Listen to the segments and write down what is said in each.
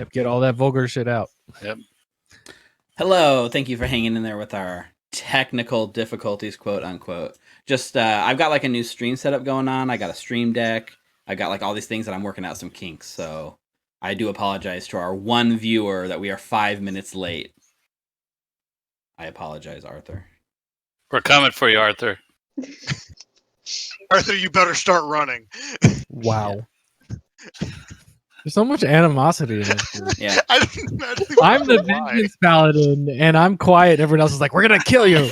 Yep, get all that vulgar shit out. Yep. Hello, thank you for hanging in there with our technical difficulties, quote unquote. Just I've got like a new stream setup going on. I got a stream deck. I got like all these things that I'm working out some kinks. So I do apologize to our one viewer that we are 5 minutes late. I apologize, Arthur. We're coming for you, Arthur. Arthur, you better start running. Wow. There's so much animosity in this group. Yeah. I'm the vengeance paladin, and I'm quiet. Everyone else is like, "We're gonna kill you."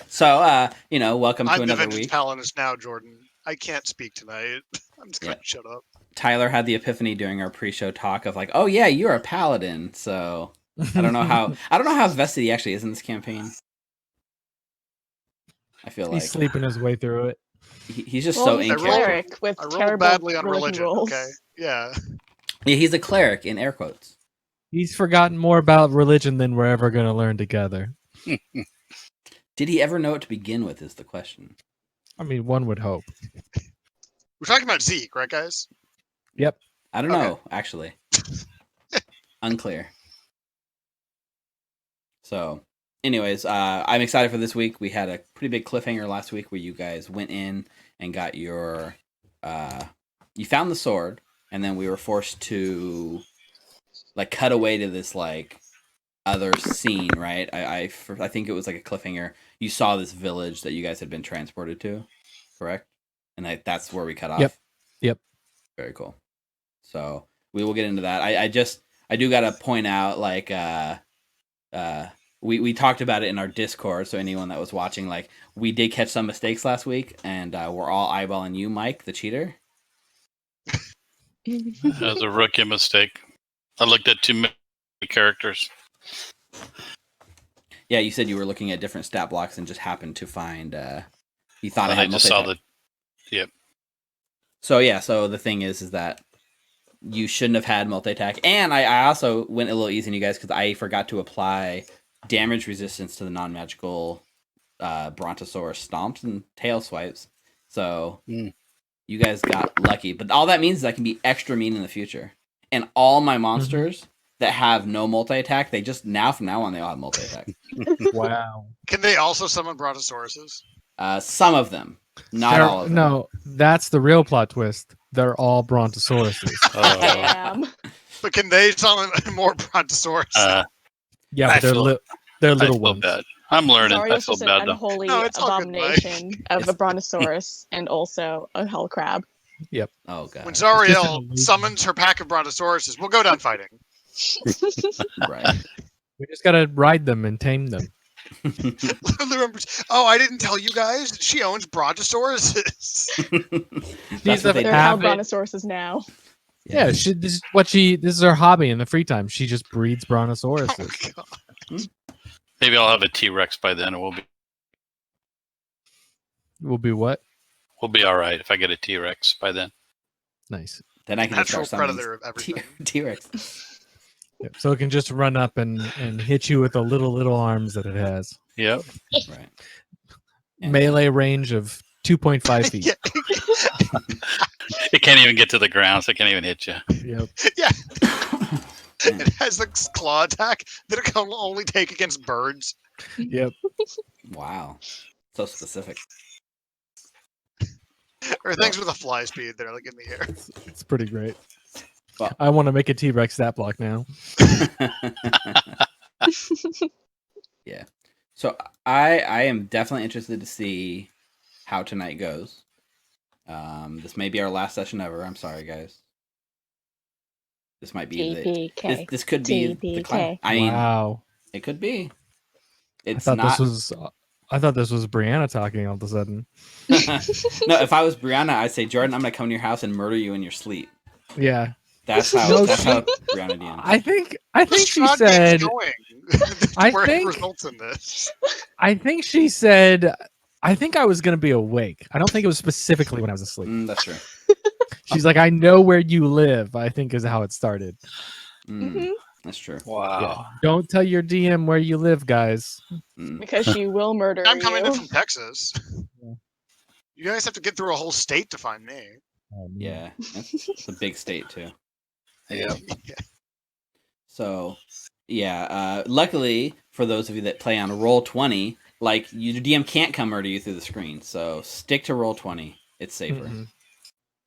So, welcome to I'm the another vengeance week. paladin now, Jordan. I can't speak tonight. I'm just gonna shut up. Tyler had the epiphany during our pre-show talk of like, "Oh yeah, you're a paladin." So I don't know how vested he actually is in this campaign. I feel like He's sleeping his way through it. he's just Well, so he's a incapable. cleric with I rolled terrible badly on religion religion. rolls. Okay, yeah. Yeah, he's a cleric in air quotes. He's forgotten more about religion than we're ever gonna learn together. Did he ever know it to begin with? Is the question. I mean, one would hope. We're talking about Zeke, right, guys? Yep. I don't know, actually. Unclear. So, anyways, I'm excited for this week. We had a pretty big cliffhanger last week where you guys went in and got your... you found the sword, and then we were forced to like cut away to this like other scene, right? I think it was like a cliffhanger. You saw this village that you guys had been transported to, correct? And that's where we cut off. Yep. Very cool. So we will get into that. I do gotta point out like we talked about it in our Discord. So anyone that was watching, like we did catch some mistakes last week, and we're all eyeballing you, Mike, the cheater. That was a rookie mistake. I looked at too many characters. Yeah, you said you were looking at different stat blocks and just happened to find you thought And I I had just saw multi-attack. Yep. So the thing is that you shouldn't have had multi-attack, and I also went a little easy on you guys because I forgot to apply damage resistance to the non-magical Brontosaurus stomps and tail swipes. So you guys got lucky, but all that means is I can be extra mean in the future. And all my monsters that have no multi-attack, they just from now on they all have multi-attack. Wow. Can they also summon Brontosauruses? Some of them, not all of them. No, that's the real plot twist. They're all Brontosauruses. Damn. But can they summon more Brontosauruses? Yeah, I but they're feel- they're I little feel ones. bad. I'm learning. I Zarya's feel just an bad though. unholy No, it's all good, Mike. abomination of a It's- Brontosaurus and also a hell crab. Oh god. When just an Zariel illusion. summons her pack of Brontosauruses, we'll go down fighting. Right. We just gotta ride them and tame them. Oh, I didn't tell you guys. She owns Brontosauruses. That's what they They're do. hell Brontosauruses now. Yeah, this is her hobby in the free time. She just breeds Oh Brontosauruses. my God. Maybe I'll have a T-Rex by then, and Will be what? we'll be all right if I get a T-Rex by then. Nice. Then I can just Natural start summoning predator of everything. T-Rex. Yep. So it can just run up and hit you with the little arms that it has. Yep. Right. And- Melee range of 2.5 feet. Yeah. It can't even get to the ground, so it can't even hit you. Yep. Yeah. It has the claw attack that it can only take against birds. Yep. Wow. So specific. Or things with a fly speed that are like in the air. It's pretty great. Well- I want to make a T-Rex stat block now. Yeah. So I am definitely interested to see how tonight goes. This may be our last session ever. I'm sorry, guys. This might be TPK. this could be the climb. TPK. I mean, Wow. it could be. It's I not. thought this was Brianna talking all of a sudden. No, if I was Brianna, I'd say, Jordan, I'm gonna come to your house and murder you in your sleep. Yeah. That's how. No, that's how Brianna DMs. I think The she Strahd said game's going. I Where think- it results in this. I think she said I think I was gonna be awake. I don't think it was specifically when I was asleep. That's true. She's like, I know where you live, I think is how it started. Mhm. That's true. Wow. Don't tell your DM where you live, guys. Because she will murder I'm coming in you. from Texas. Yeah. You guys have to get through a whole state to find me. Yeah, it's a big state too. Yeah. So, yeah. Luckily, for those of you that play on Roll20, like your DM can't come murder you through the screen. So stick to Roll20. It's safer. Mhm.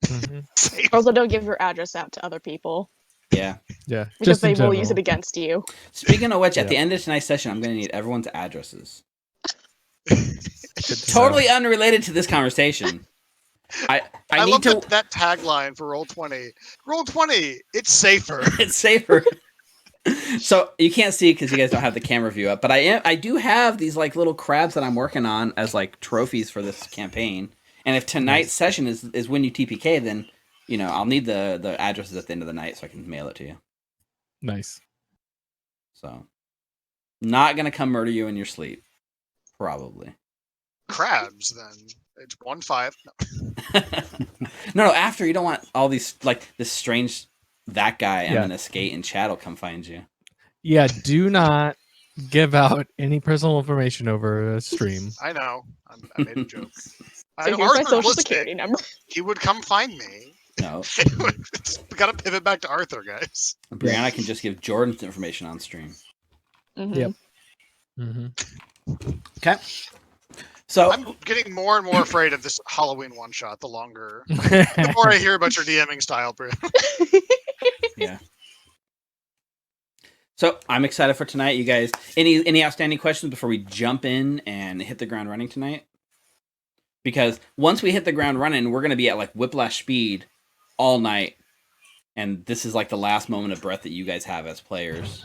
Mhm. Also, don't give your address out to other people Yeah. Yeah, because just in they will use it general. against you. Speaking of which, at Yeah. the end of tonight's session, I'm going to need everyone's addresses. Good to Totally know. unrelated to this conversation. I I need love to. that tagline for Roll20. Roll20, it's safer. It's safer. So you can't see because you guys don't have the camera view up, but I do have these like little crabs that I'm working on as like trophies for this campaign. And if tonight's session is when you TPK, then I'll need the addresses at the end of the night so I can mail it to you. Nice. So, not gonna come murder you in your sleep, probably. Crabs, then. It's 1-5. No, after you don't want all these like this strange that guy Yeah. Skate and Chad will come find you. Yeah, do not give out any personal information over a stream. I know. I made a joke. I So know here's my Arthur's social listening. security number. He would come find me. No, We gotta pivot back to Arthur, guys. Brianna can just give Jordan's information on stream. Mhm. Yep. Mm-hmm. Okay. So I'm getting more and more afraid of this Halloween one shot the more I hear about your DMing style, Bri. yeah. So I'm excited for tonight, you guys. Any outstanding questions before we jump in and hit the ground running tonight? Because once we hit the ground running, we're gonna be at like whiplash speed all night, and this is like the last moment of breath that you guys have as players.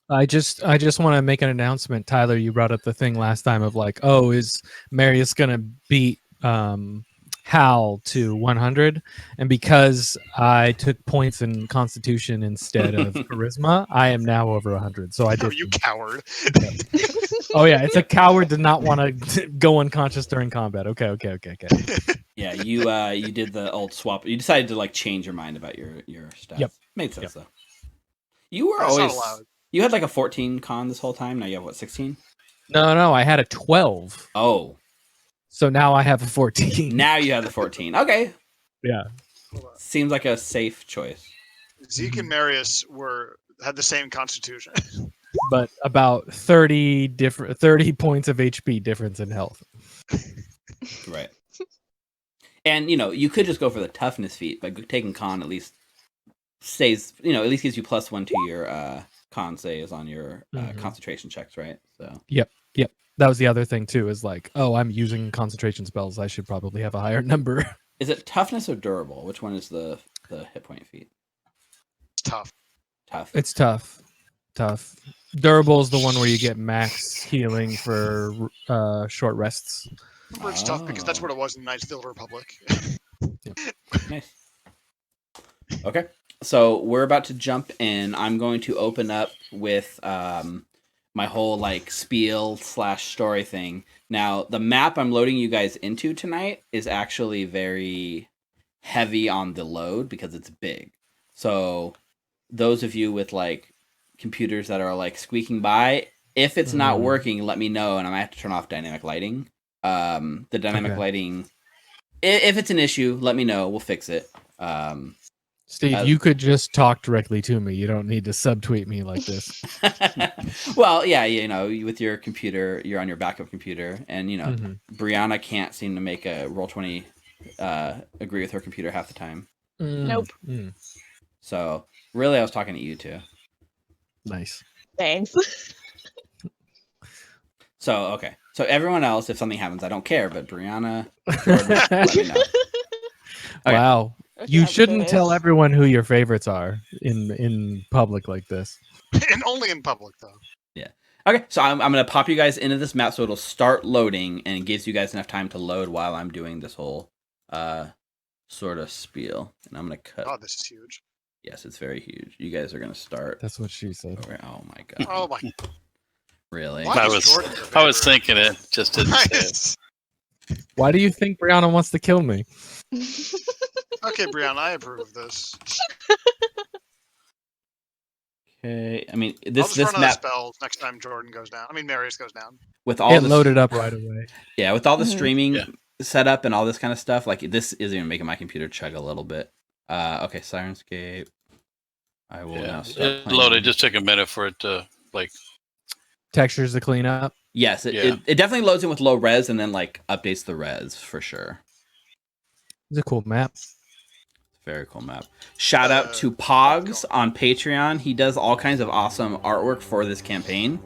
I just want to make an announcement. Tyler, you brought up the thing last time of like, oh, is Marius gonna beat Hal to 100? And because I took points in Constitution instead of Charisma, I am now over 100. So I Oh, did. you coward. Oh yeah, it's a coward to not want to go unconscious during combat. Okay. Yeah, you did the old swap. You decided to like change your mind about your stats. Yep. Made sense Yep. though. You were That's not always allowed. you had like a 14 con this whole time. Now you have what, 16? No, I had a 12. Oh, So now I have a 14. now you have the 14. Okay, Yeah. seems like a safe choice. Zeke and Marius had the same constitution. But about 30 points of HP difference in health. Right. And you could just go for the toughness feat, but taking con at least saves, at least gives you +1 to your con saves on your concentration checks, right? So Yep. That was the other thing too, is like, oh, I'm using concentration spells. I should probably have a higher number. is it toughness or durable? Which one is the hit point feat? It's tough. Tough. It's tough. Durable is the one where you get max healing for short rests. It's tough because that's what it was in Knights of the Old Republic. Nice. Okay, so we're about to jump in. I'm going to open up with my whole like spiel / story thing. Now, the map I'm loading you guys into tonight is actually very heavy on the load because it's big. So those of you with like computers that are like squeaking by, if it's not working, let me know, and I might have to turn off dynamic lighting. The dynamic lighting, if it's an issue, let me know. We'll fix it. Steve, you could just talk directly to me. You don't need to subtweet me like this. Well, yeah, with your computer, you're on your backup computer, and Brianna can't seem to make a Roll20 agree with her computer half the time. Nope. So really, I was talking to you two. Nice. Thanks. So okay, so everyone else, if something happens, I don't care. But Brianna, Jordan, let me know. Okay. Wow. You shouldn't tell everyone who your favorites are in public like this. And only in public, though. Yeah. Okay, so I'm going to pop you guys into this map so it'll start loading and it gives you guys enough time to load while I'm doing this whole sort of spiel. And I'm going to cut. Oh, this is huge. Yes, it's very huge. You guys are going to start. That's what she said. Oh my god. Oh my. Really? Why I is was Jordan your I was favorite? thinking it, just didn't say it. Nice. Why do you think Brianna wants to kill me? Okay, Brianna, I approve of this. Okay. I mean, I'll this just run out of map spells next time Jordan goes down. I mean, Marius goes down. with all It this, loaded up right away. Yeah, with all the Mhm. streaming Yeah. setup and all this kind of stuff, like this is even making my computer chug a little bit. Okay, Sirenscape. I will now start It playing. loaded. Just took a minute for it to like. Textures to clean up. Yes, it, Yeah. it definitely loads in with low res and then like updates the res for sure. It's a cool map. Very cool map. Shout out to Pogs on Patreon. He does all kinds of awesome artwork for this campaign.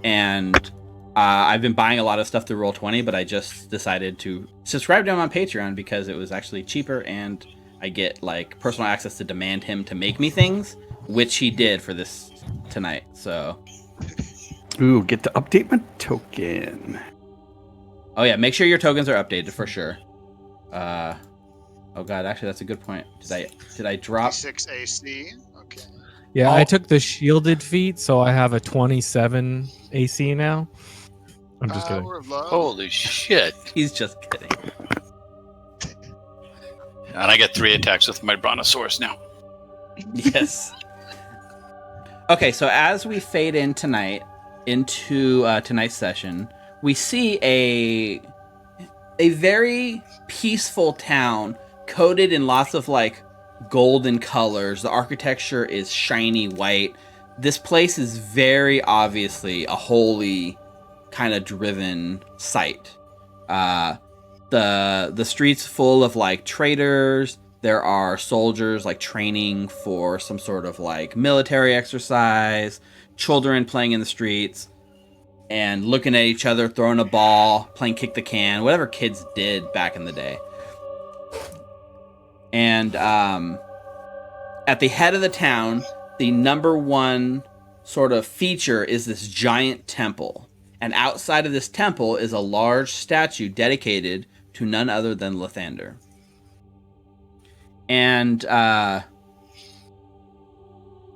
And I've been buying a lot of stuff through Roll20, but I just decided to subscribe to him on Patreon because it was actually cheaper and I get like personal access to demand him to make me things, which he did for this tonight. So, Ooh, get to update my token. oh yeah, make sure your tokens are updated for sure. Oh god, actually that's a good point. Did I drop? 6 AC. Okay. Yeah, I Oh. took the shielded feat, so I have a 27 AC now. I'm just kidding. Power of love. Holy shit! He's just kidding. And I get 3 attacks with my brontosaurus now. Yes. Okay, so as we fade in tonight into tonight's session, we see a very peaceful town coated in lots of like golden colors. The architecture is shiny white. This place is very obviously a holy kind of driven site. The streets full of like traders. There are soldiers like training for some sort of like military exercise, children playing in the streets and looking at each other, throwing a ball, playing kick the can, whatever kids did back in the day. And at the head of the town, the number one sort of feature is this giant temple. And outside of this temple is a large statue dedicated to none other than Lathander. And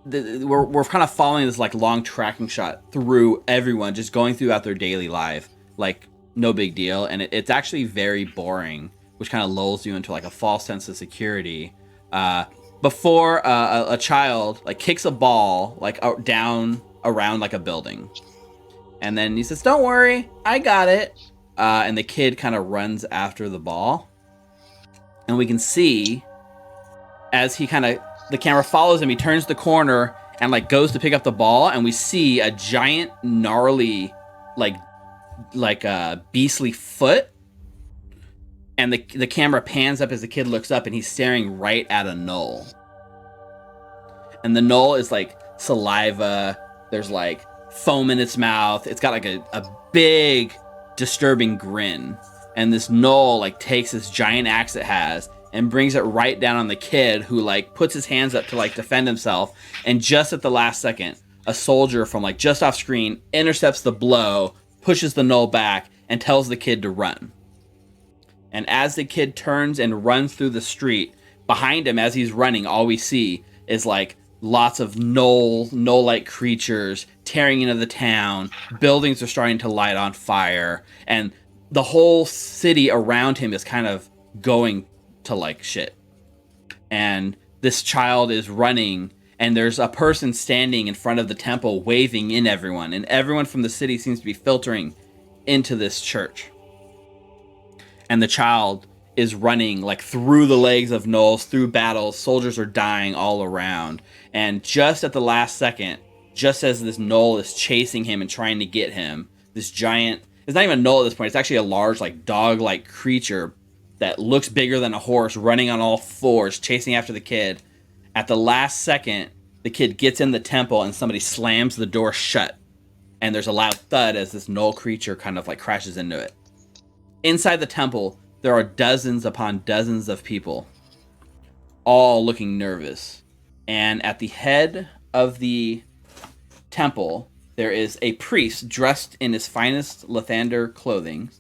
we're kind of following this like long tracking shot through everyone, just going throughout their daily life, like no big deal. And it's actually very boring, which kind of lulls you into like a false sense of security. Before a child like kicks a ball like down around like a building, and then he says, "Don't worry, I got it." And the kid kind of runs after the ball, and we can see as he the camera follows him, he turns the corner and like goes to pick up the ball, and we see a giant gnarly like a beastly foot, and the camera pans up as the kid looks up, and he's staring right at a gnoll, and the gnoll is like saliva, there's like foam in its mouth, it's got like a big disturbing grin, and this gnoll like takes this giant axe it has and brings it right down on the kid, who like puts his hands up to like defend himself, and just at the last second a soldier from like just off screen intercepts the blow, pushes the gnoll back, and tells the kid to run. And as the kid turns and runs through the street, behind him as he's running, all we see is like lots of gnoll-like creatures tearing into the town. Buildings are starting to light on fire, and the whole city around him is kind of going to like shit. And this child is running, and there's a person standing in front of the temple waving in everyone, and everyone from the city seems to be filtering into this church. And the child is running like through the legs of gnolls, through battles. Soldiers are dying all around, and just at the last second, just as this gnoll is chasing him and trying to get him, this giant, it's not even a gnoll at this point, it's actually a large like dog-like creature that looks bigger than a horse, running on all fours, chasing after the kid. At the last second, the kid gets in the temple and somebody slams the door shut, and there's a loud thud as this gnoll creature kind of like crashes into it. Inside the temple, there are dozens upon dozens of people, all looking nervous. And at the head of the temple, there is a priest dressed in his finest Lathander clothing.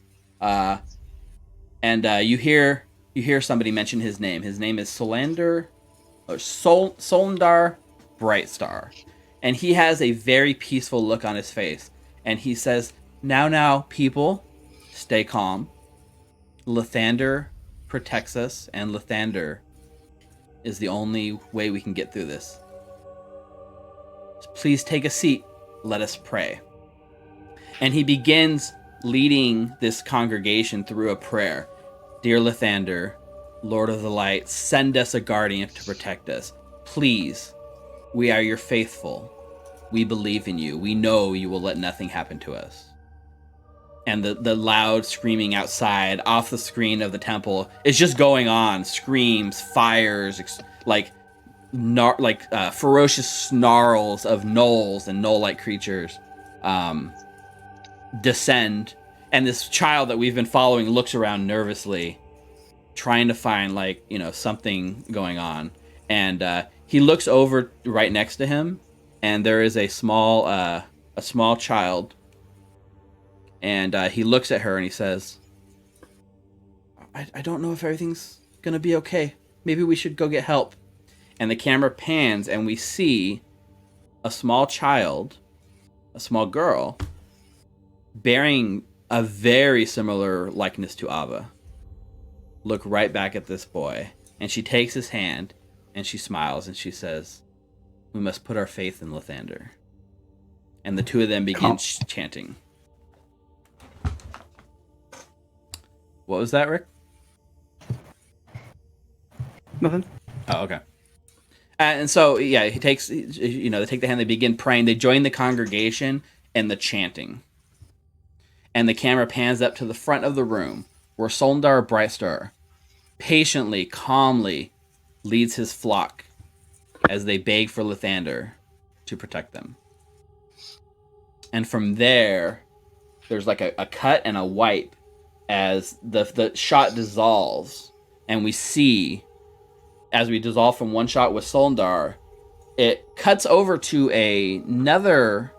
And you hear somebody mention his name. His name is Solandar Brightstar. And he has a very peaceful look on his face. And he says, Now, people, stay calm. Lathander protects us, and Lathander is the only way we can get through this. So please take a seat. Let us pray. And he begins leading this congregation through a prayer. Dear Lathander, Lord of the Light, send us a guardian to protect us. Please, we are your faithful. We believe in you. We know you will let nothing happen to us. And the loud screaming outside off the screen of the temple is just going on. Screams, fires, ferocious snarls of gnolls and gnoll-like creatures descend. And this child that we've been following looks around nervously, trying to find something going on. And he looks over right next to him, and there is a small child. And he looks at her and he says, I don't know if everything's going to be okay. Maybe we should go get help. And the camera pans and we see a small child, a small girl, bearing a very similar likeness to Ava. Look right back at this boy. And she takes his hand and she smiles and she says, we must put our faith in Lathander. And the two of them begin chanting. What was that, Rick? Nothing. Oh, okay. And so, yeah, they take the hand, they begin praying, they join the congregation and the chanting. And the camera pans up to the front of the room where Soldar Brightstar patiently, calmly leads his flock as they beg for Lathander to protect them. And from there, there's like a cut and a wipe as the shot dissolves, and we see, as we dissolve from one shot with Soldar, it cuts over to another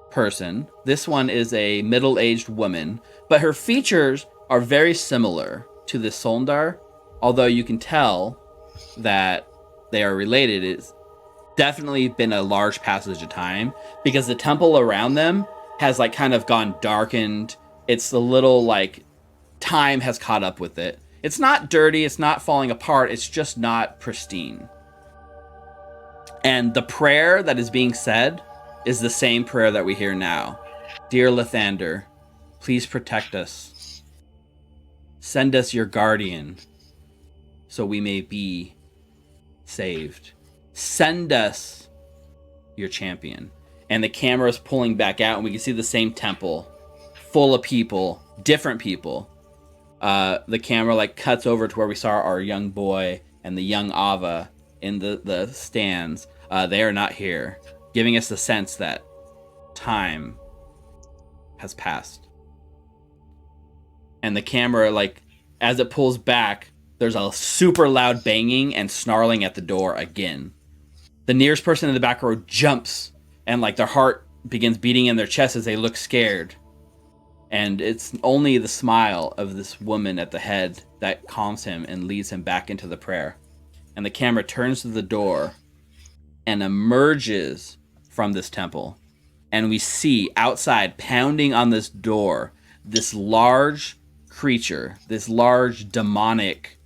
person. This one is a middle-aged woman, but her features are very similar to the Soldar, although you can tell that they are related. It's definitely been a large passage of time because the temple around them has kind of gone darkened. It's a little time has caught up with it. It's not dirty, it's not falling apart, it's just not pristine. And the prayer that is being said is the same prayer that we hear now. Dear Lathander, please protect us. Send us your guardian so we may be saved. Send us your champion. And the camera is pulling back out and we can see the same temple full of people, different people. The camera cuts over to where we saw our young boy and the young Ava in the stands. They are not here, giving us the sense that time has passed. And the camera, as it pulls back, there's a super loud banging and snarling at the door again. The nearest person in the back row jumps and their heart begins beating in their chest as they look scared. And it's only the smile of this woman at the head that calms him and leads him back into the prayer. And the camera turns to the door and emerges from this temple. And we see outside, pounding on this door, this large creature, this large demonic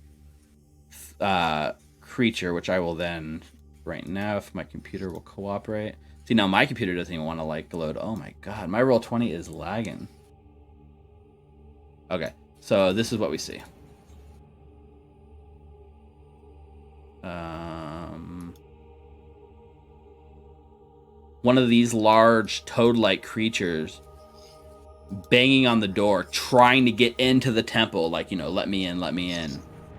creature, which I will then, right now, if my computer will cooperate. See, now my computer doesn't even want to load. Oh my god, my Roll20 is lagging. Okay, so this is what we see. One of these large toad-like creatures banging on the door, trying to get into the temple, let me in,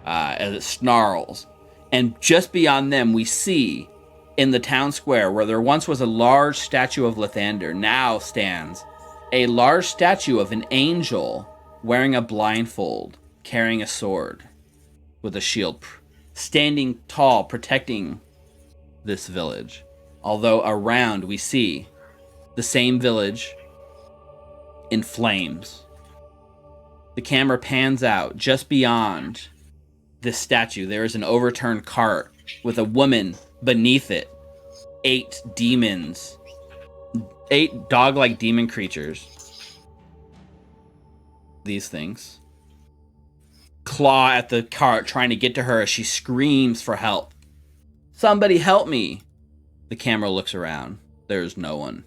as it snarls. And just beyond them, we see, in the town square, where there once was a large statue of Lathander, now stands a large statue of an angel wearing a blindfold, carrying a sword with a shield, standing tall, protecting this village. Although around we see the same village in flames. The camera pans out just beyond this statue. There is an overturned cart with a woman beneath it. 8 demons. 8 dog-like demon creatures. These things claw at the cart, trying to get to her as she screams for help. Somebody help me! The camera looks around. There's no one.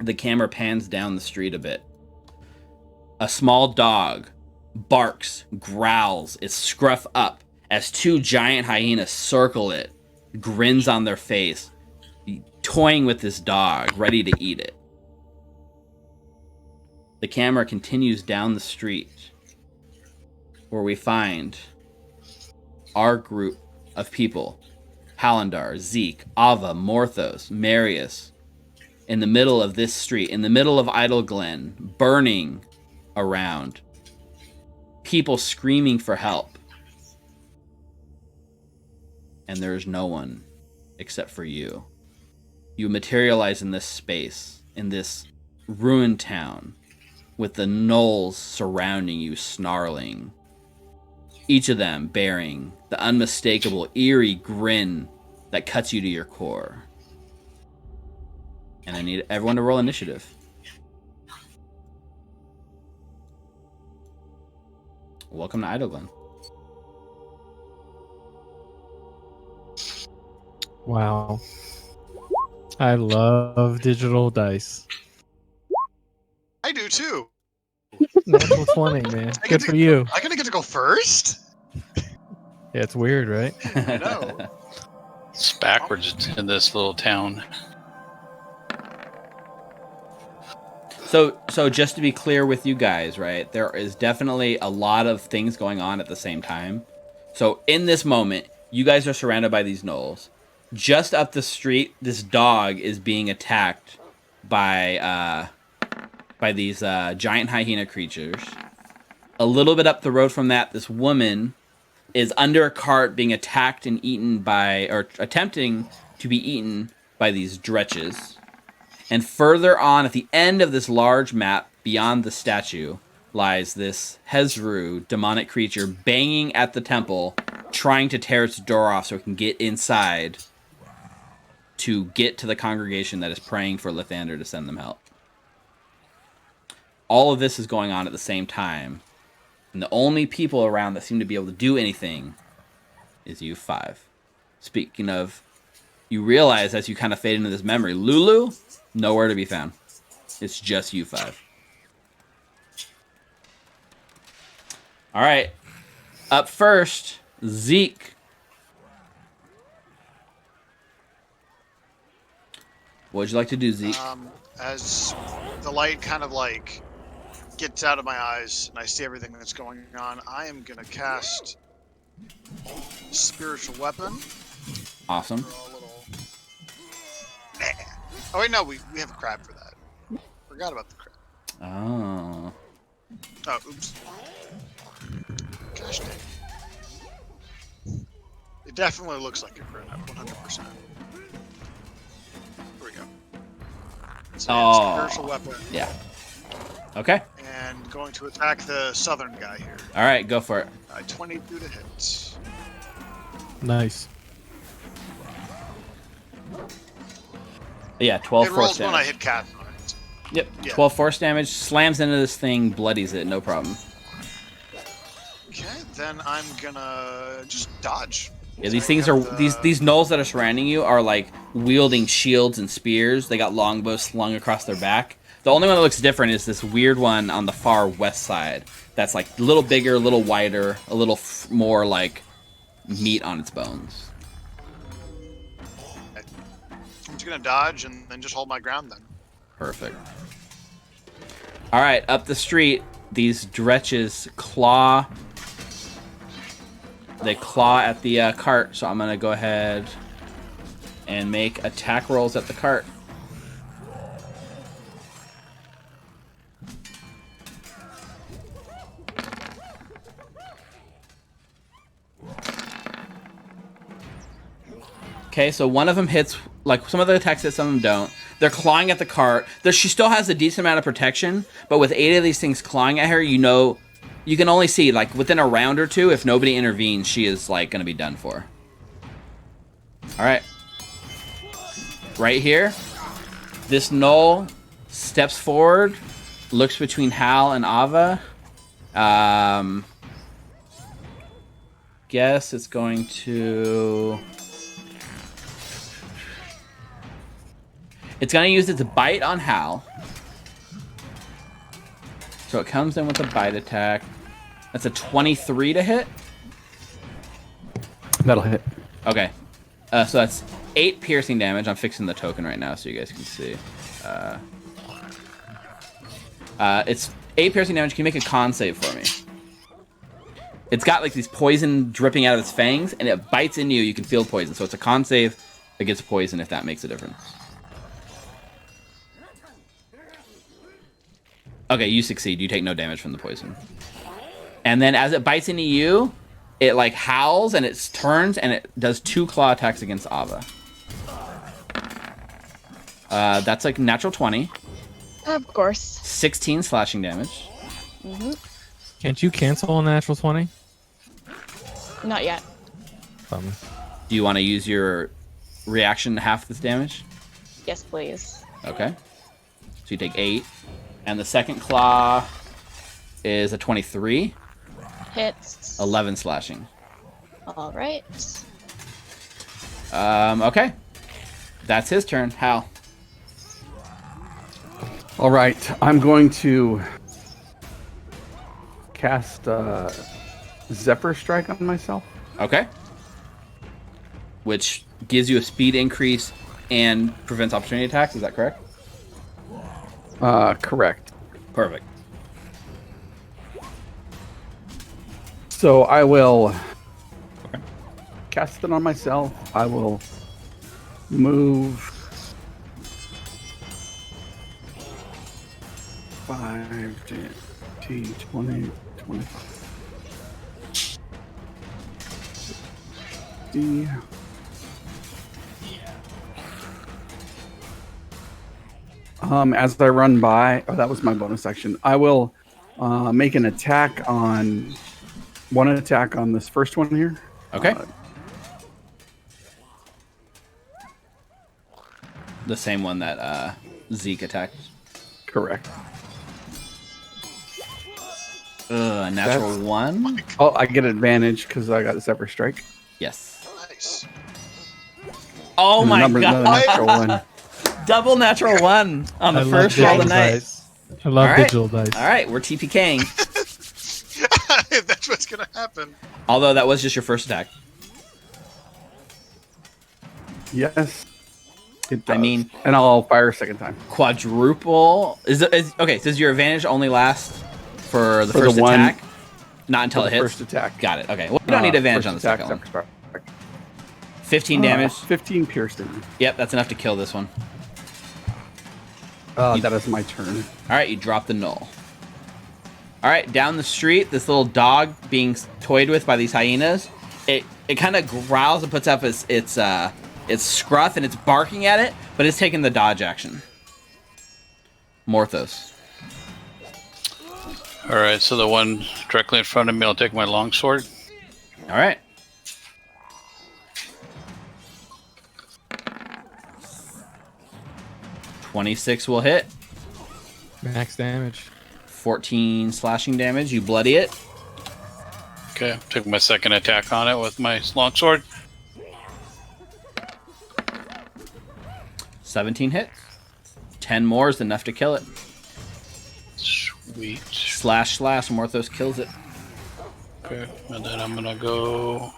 The camera pans down the street a bit. A small dog barks, growls, its scruff up as two giant hyenas circle it, grins on their face, toying with this dog, ready to eat it. The camera continues down the street, where we find our group of people. Hallandar, Zeke, Ava, Morthos, Marius, in the middle of this street, in the middle of Idyllglen, burning around. People screaming for help. And there's no one except for you. You materialize in this space, in this ruined town, with the gnolls surrounding you, snarling. Each of them bearing the unmistakable, eerie grin that cuts you to your core. And I need everyone to roll initiative. Welcome to Idyllglen. Wow. I love digital dice. I do too. Natural 20, man. Good for you. I'm gonna get to go first. Yeah, it's weird, right? I know. It's backwards in this little town. So just to be clear with you guys, right? There is definitely a lot of things going on at the same time. So in this moment, you guys are surrounded by these gnolls. Just up the street, this dog is being attacked by these giant hyena creatures. A little bit up the road from that, this woman is under a cart being attacked and eaten by, or attempting to be eaten by these dretches. And further on, at the end of this large map, beyond the statue, lies this Hezru demonic creature banging at the temple, trying to tear its door off so it can get inside to get to the congregation that is praying for Lathander to send them help. All of this is going on at the same time. And the only people around that seem to be able to do anything is you five. Speaking of, you realize as you kind of fade into this memory, Lulu, nowhere to be found. It's just you five. All right. Up first, Zeke. What would you like to do, Zeke? As the light kind of like gets out of my eyes and I see everything that's going on, I am gonna cast Spiritual Weapon. Awesome. Oh wait, no, we have a crab for that. Forgot about the crab. Oh. Oh, oops. Gosh dang. It definitely looks like a crab, 100%. Here we go. So Spiritual Weapon. Yeah. Okay. And going to attack the southern guy here. All right, go for it. 22 to hit. Nice. Yeah, 12 It force rolls damage. when I hit cat on it. Yep, Yeah. 12 force damage, slams into this thing, bloodies it, no problem. Okay, then I'm gonna just dodge. Yeah, these things are these gnolls that are surrounding you are like wielding shields and spears. They got longbows slung across their back. The only one that looks different is this weird one on the far west side. That's like a little bigger, a little wider, a little more like meat on its bones. I'm just gonna dodge and then just hold my ground then. Perfect. All right, up the street, these dretches claw. They claw at the cart, so I'm gonna go ahead and make attack rolls at the cart. Okay, so one of them hits, like some of the attacks hit, some of them don't. They're clawing at the cart. She still has a decent amount of protection, but with 8 of these things clawing at her, you know, you can only see, like, within a round or two, if nobody intervenes, she is, like, going to be done for. All right. Right here, this gnoll steps forward, looks between Hal and Ava. Guess it's going to... It's going to use its bite on Hal. So it comes in with a bite attack. That's a 23 to hit. That'll hit. Okay. So that's 8 piercing damage. I'm fixing the token right now so you guys can see. It's 8 piercing damage. Can you make a con save for me? It's got like these poison dripping out of its fangs, and it bites into you. You can feel poison. So it's a con save against poison if that makes a difference. Okay, you succeed. You take no damage from the poison. And then as it bites into you, it like howls and it turns and it does 2 claw attacks against Ava. That's like natural 20. Of course. 16 slashing damage. Can't you cancel a natural 20? Not yet. Bummer. Do you want to use your reaction to half this damage? Yes, please. Okay. So you take 8. And the second claw is a 23. Hits. 11 slashing. All right. Okay. That's his turn. Hal. All right, I'm going to cast Zephyr Strike on myself. Okay. Which gives you a speed increase and prevents opportunity attacks. Is that correct? Correct. Perfect. So I will cast it on myself. I will move 5, 10, 15, 20, 25. As I run by, oh, that was my bonus action. I will make an attack on one attack on this first one here. Okay. The same one that Zeke attacked. Correct. Natural That's- 1. Oh, I get advantage because I got a Zephyr Strike. Yes. Nice. Oh And the my number- the god. natural one. Double natural 1 on the I love first roll of the digital night. dice. I love All right. digital dice. All right, we're TPKing. That's what's gonna happen. Although that was just your first attack. Yes. It I does. mean- and I'll fire a second time. Quadruple. Okay, does your advantage only last for the For the first one- attack? Not until For it the hits? First attack. Got it. Okay. Well, we don't need advantage first on the attack, second one. Zephyr Strike. 15 damage. 15 piercing. Yep, that's enough to kill this one. That is my turn. All right, you drop the gnoll. All right, down the street, this little dog being toyed with by these hyenas. It kind of growls and puts up its scruff and it's barking at it, but it's taking the dodge action. Morthos. All right, so the one directly in front of me, I'll take my longsword. All right. $26 will hit. Max damage. 14 slashing damage. You bloody it. Okay, take my second attack on it with my longsword. 17 hits. 10 more is enough to kill it. Sweet. Slash, Morthos kills it. Okay, and then I'm gonna go.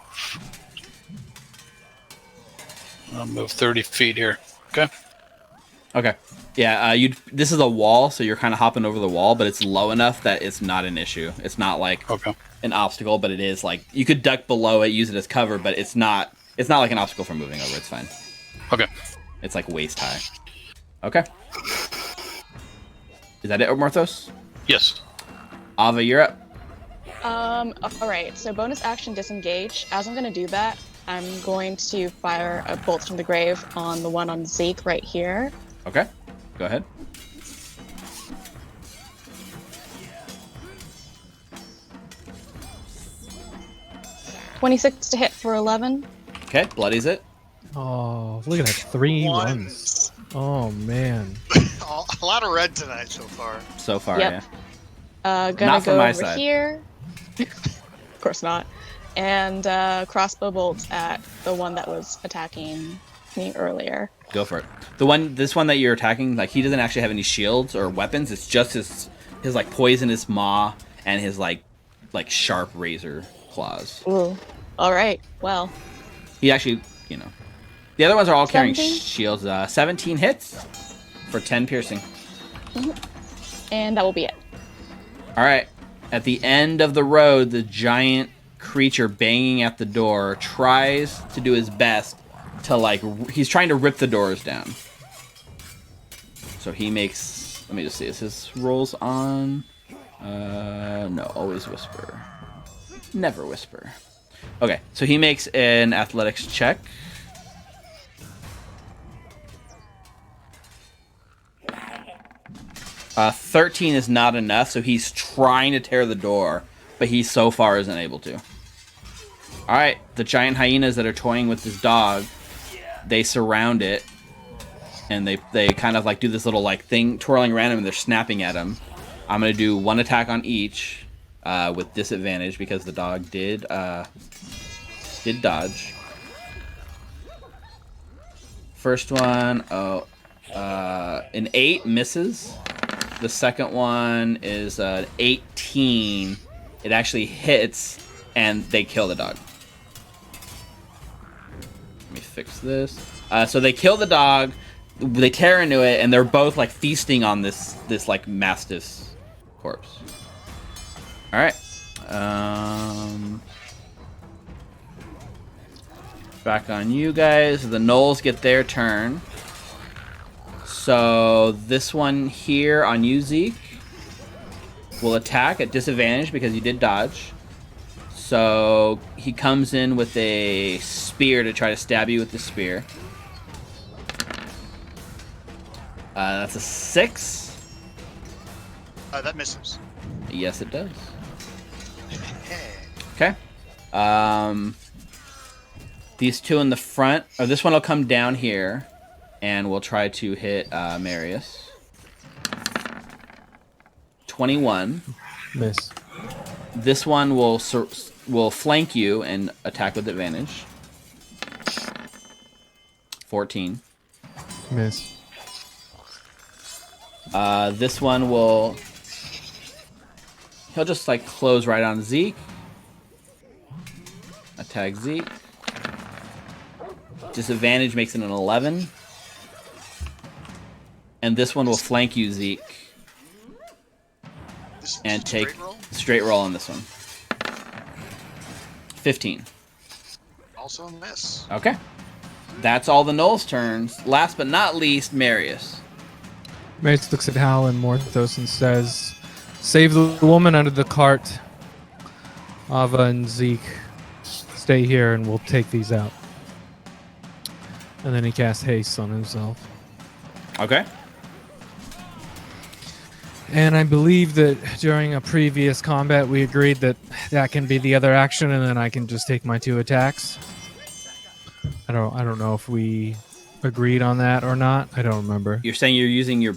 I'll move 30 feet here. Okay. Okay. Yeah, this is a wall, so you're kind of hopping over the wall, but it's low enough that it's not an issue. It's not like an obstacle, but it is like you could duck below it, use it as cover, but it's not like an obstacle for moving over. It's fine. Okay. It's like waist high. Okay. Is that it, Morthos? Yes. Ava, you're up. All right. So bonus action disengage. As I'm gonna do that, I'm going to fire a bolt from the grave on the one on Zeke right here. Okay. Go ahead. $26 to hit for 11. Okay, bloodies it. Oh, look at that. 3 One. ones. Oh, man. A lot of red tonight so far. So far, Yep. yeah. Gonna Not from go my over side. here. Of course not. And crossbow bolts at the one that was attacking me earlier. Go for it. This one that you're attacking, like he doesn't actually have any shields or weapons. It's just his like poisonous maw and his like like sharp razor claws. Ooh. All right. Well, He actually, you know, the other ones are all carrying 17? shields. 17 hits for 10 piercing. and that will be it. All right. At the end of the road, the giant creature banging at the door tries to do his best to like. He's trying to rip the doors down. So he makes. Let me just see. Is his rolls on? No. Always whisper. Never whisper. Okay. So he makes an athletics check. Uh, 13 is not enough, so he's trying to tear the door, but he so far isn't able to. Alright, the giant hyenas that are toying with this dog, they surround it, and they kind of like do this little like thing twirling around him, and they're snapping at him. I'm going to do one attack on each with disadvantage because the dog did dodge. First one, an 8 misses. The second one is an 18. It actually hits, and they kill the dog. Let me fix this. So they kill the dog. They tear into it, and they're both like feasting on this like mastiff's corpse. All right. Back on you guys. The gnolls get their turn. So this one here on you, Zeke, will attack at disadvantage because you did dodge. So he comes in with a spear to try to stab you with the spear. That's a 6. That misses. Yes, it does. Hey. Okay. These two in the front, or this one will come down here. And we'll try to hit Marius. 21. Miss. This one will flank you and attack with advantage. 14. Miss. This one will... He'll just like close right on Zeke. Attack Zeke. Disadvantage makes it an 11. And this one will flank you, Zeke. And take straight roll on this one. 15. Also a miss. Okay. That's all the gnolls' turns. Last but not least, Marius. Marius looks at Hal and Morthos and says, "Save the woman under the cart. Ava and Zeke, stay here and we'll take these out." And then he casts haste on himself. Okay. And I believe that during a previous combat we agreed that that can be the other action, and then I can just take my 2 attacks. I don't know if we agreed on that or not. I don't remember. You're saying you're using your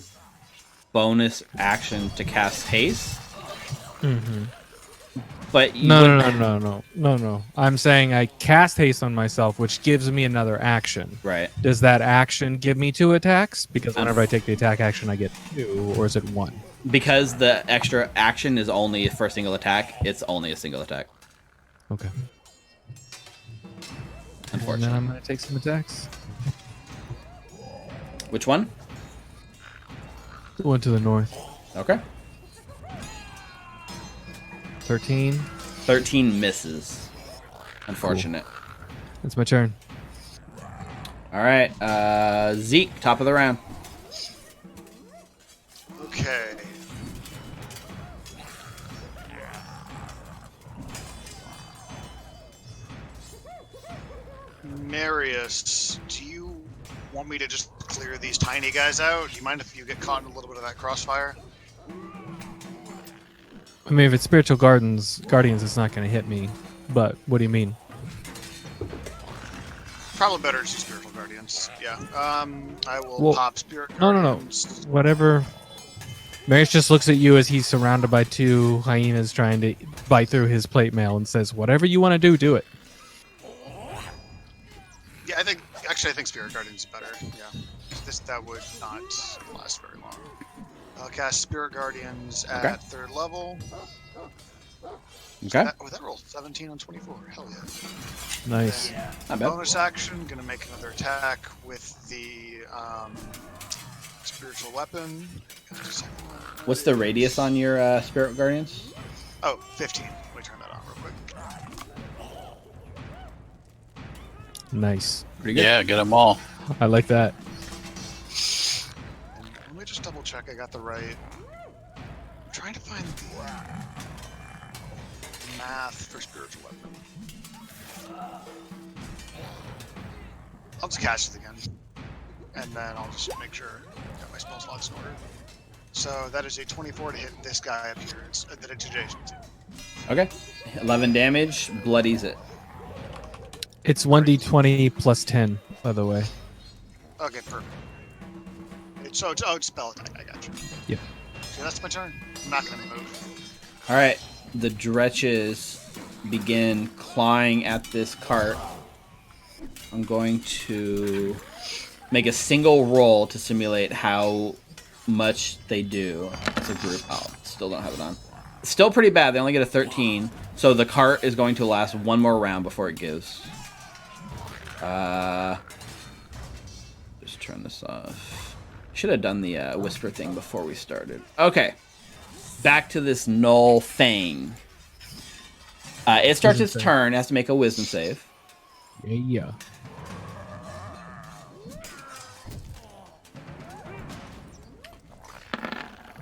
bonus action to cast haste? Mm-hmm. But you No. I'm saying I cast haste on myself, which gives me another action. Right. Does that action give me 2 attacks? Because whenever I take the attack action, I get 2, or is it 1? Because the extra action is only for a single attack, it's only a single attack. Okay. Unfortunately. And then I'm going to take some attacks. Which one? The one to the north. Okay. 13. 13 misses. Unfortunate. Cool. That's my turn. All right. Zeke, top of the round. Okay. Marius, do you want me to just clear these tiny guys out? Do you mind if you get caught in a little bit of that crossfire? I mean, if it's spiritual guardians, it's not going to hit me. But what do you mean? Probably better to see spiritual guardians. Yeah. I will pop spirit No. guardians. Whatever. Marius just looks at you as he's surrounded by 2 hyenas trying to bite through his plate mail and says, "Whatever you want to do, do it." Yeah, I think spirit guardians is better. Yeah. That would not last very long. I'll cast spirit guardians at 3rd level. Okay. That rolled 17 on 24. Hell yeah. Nice. Not bad. Bonus action, gonna make another attack with the spiritual weapon. What's the radius on your Spirit Guardians? Oh, 15. Let me turn that on real quick. Nice. Pretty good. Yeah, get them all. I like that. And let me just double check I got the right. I'm trying to find the math for spiritual weapon. I'll just cast it again. And then I'll just make sure I got my spell slots in order. So that is a 24 to hit this guy up here that it's adjacent to. Okay. 11 damage, bloodies it. It's 1d20 plus 10, by the way. Okay, perfect. It's spell attack. I got you. Yep. So that's my turn. I'm not gonna move. All right. The dretches begin clawing at this cart. I'm going to make a single roll to simulate how much they do as a group. Oh, still don't have it on. Still pretty bad. They only get a 13. So the cart is going to last one more round before it gives. Just turn this off. Should have done the whisper thing before we started. Okay. Back to this Gnoll Fang. It starts its turn. It has to make a wisdom save. Yeah.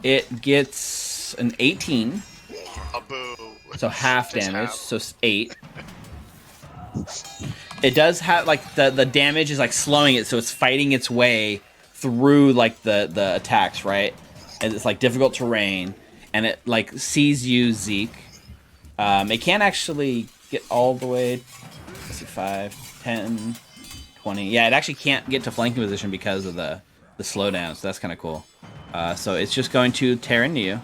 It gets an 18. A boo. So half Just damage. half. So 8. It does have, like, the damage is, like, slowing it, so it's fighting its way through, like, the attacks, right? And it's, like, difficult terrain. And it, like, sees you, Zeke. It can't actually get all the way... Let's see, 5, 10, 20. Yeah, it actually can't get to flanking position because of the slowdown, so that's kind of cool. So it's just going to tear into you.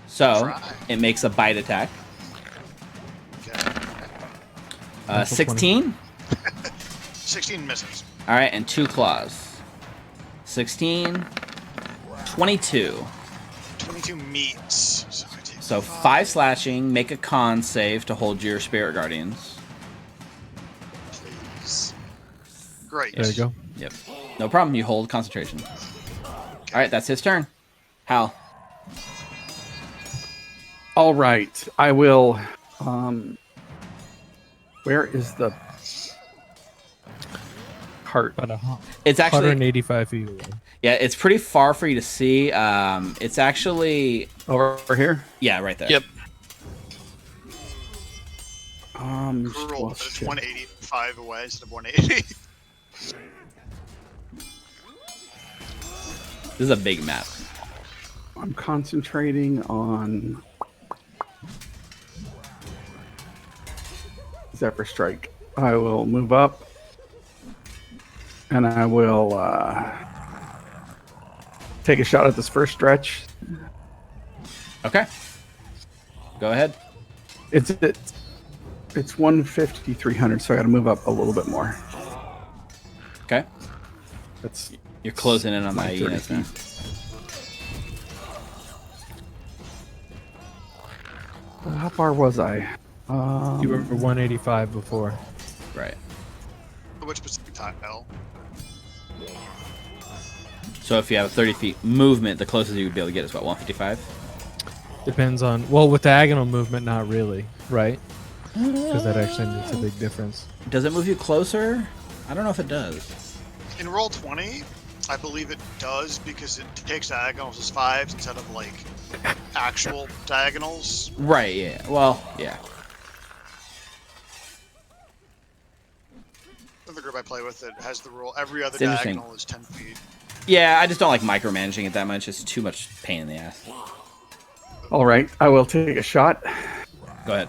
So it makes a bite attack. Okay. 16. 16 misses. All right, and 2 claws. 16, 22. 22 meets. So I take So 5 slashing. Make a con save to hold your Spirit Guardians. Please. Great. There you go. Yep. No problem. You hold concentration. All right, that's his turn. Hal. All right, I will. Where is the cart? About It's actually 185 feet away. yeah. It's pretty far for you to see. It's actually Over here. yeah, right there. Yep. Cruel. Well, It's shit. 185 away instead of 180. This is a big map. I'm concentrating on Zephyr Strike. I will move up, and I will take a shot at this first stretch. Okay. Go ahead. It's 150, 300, so I got to move up a little bit more. Okay. That's You're closing in on the my 30 hyenas now. feet. How far was I? You were 185 before. Right. Which specific tile? So if you have 30 feet movement, the closest you would be able to get is what, 155? Depends on... Well, with diagonal movement, not really, right? Because that actually makes a big difference. Does it move you closer? I don't know if it does. In roll 20, I believe it does because it takes diagonals as 5s instead of like actual diagonals. Right, yeah. Well, yeah. The group I play with, it has the rule every other It's interesting. diagonal is 10 feet. Yeah, I just don't like micromanaging it that much. It's too much pain in the ass. All right, I will take a shot. Go ahead.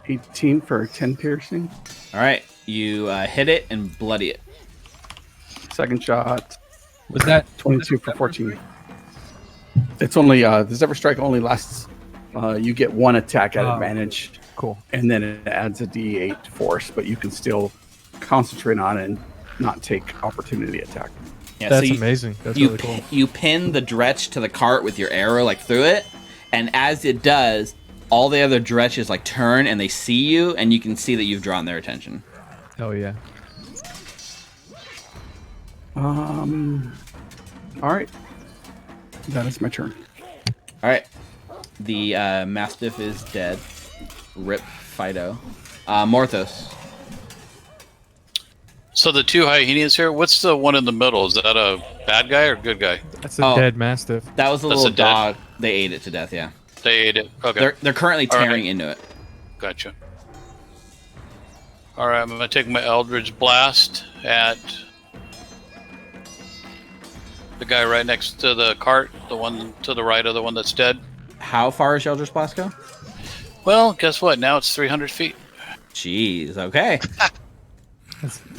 18 for 10 piercing. All right. You hit it and bloody it. Second shot, Was that 22 for 14. It's only the Zephyr Strike only lasts. You get one attack at advantage, cool? and then it adds a D8 force, but you can still concentrate on it and not take opportunity attack. Yeah, That's so you, amazing. That's you, really cool. you pin the dretch to the cart with your arrow, like through it, And as it does, all the other dretches like turn and they see you, and you can see that you've drawn their attention. Oh yeah. All right. That is my turn. All right. The Mastiff is dead. Rip Fido. Morthos. So the two hyenas here. What's the one in the middle? Is that a bad guy or good guy? That's a dead mastiff. That was a That's little a dead- dog. They ate it to death, yeah. They ate it. Okay. They're currently All right. tearing into it. Gotcha. All right, I'm gonna take my Eldritch Blast at the guy right next to the cart, the one to the right of the one that's dead. How far is Eldritch Blast go? Well, guess what? Now it's 300 feet. Jeez, okay.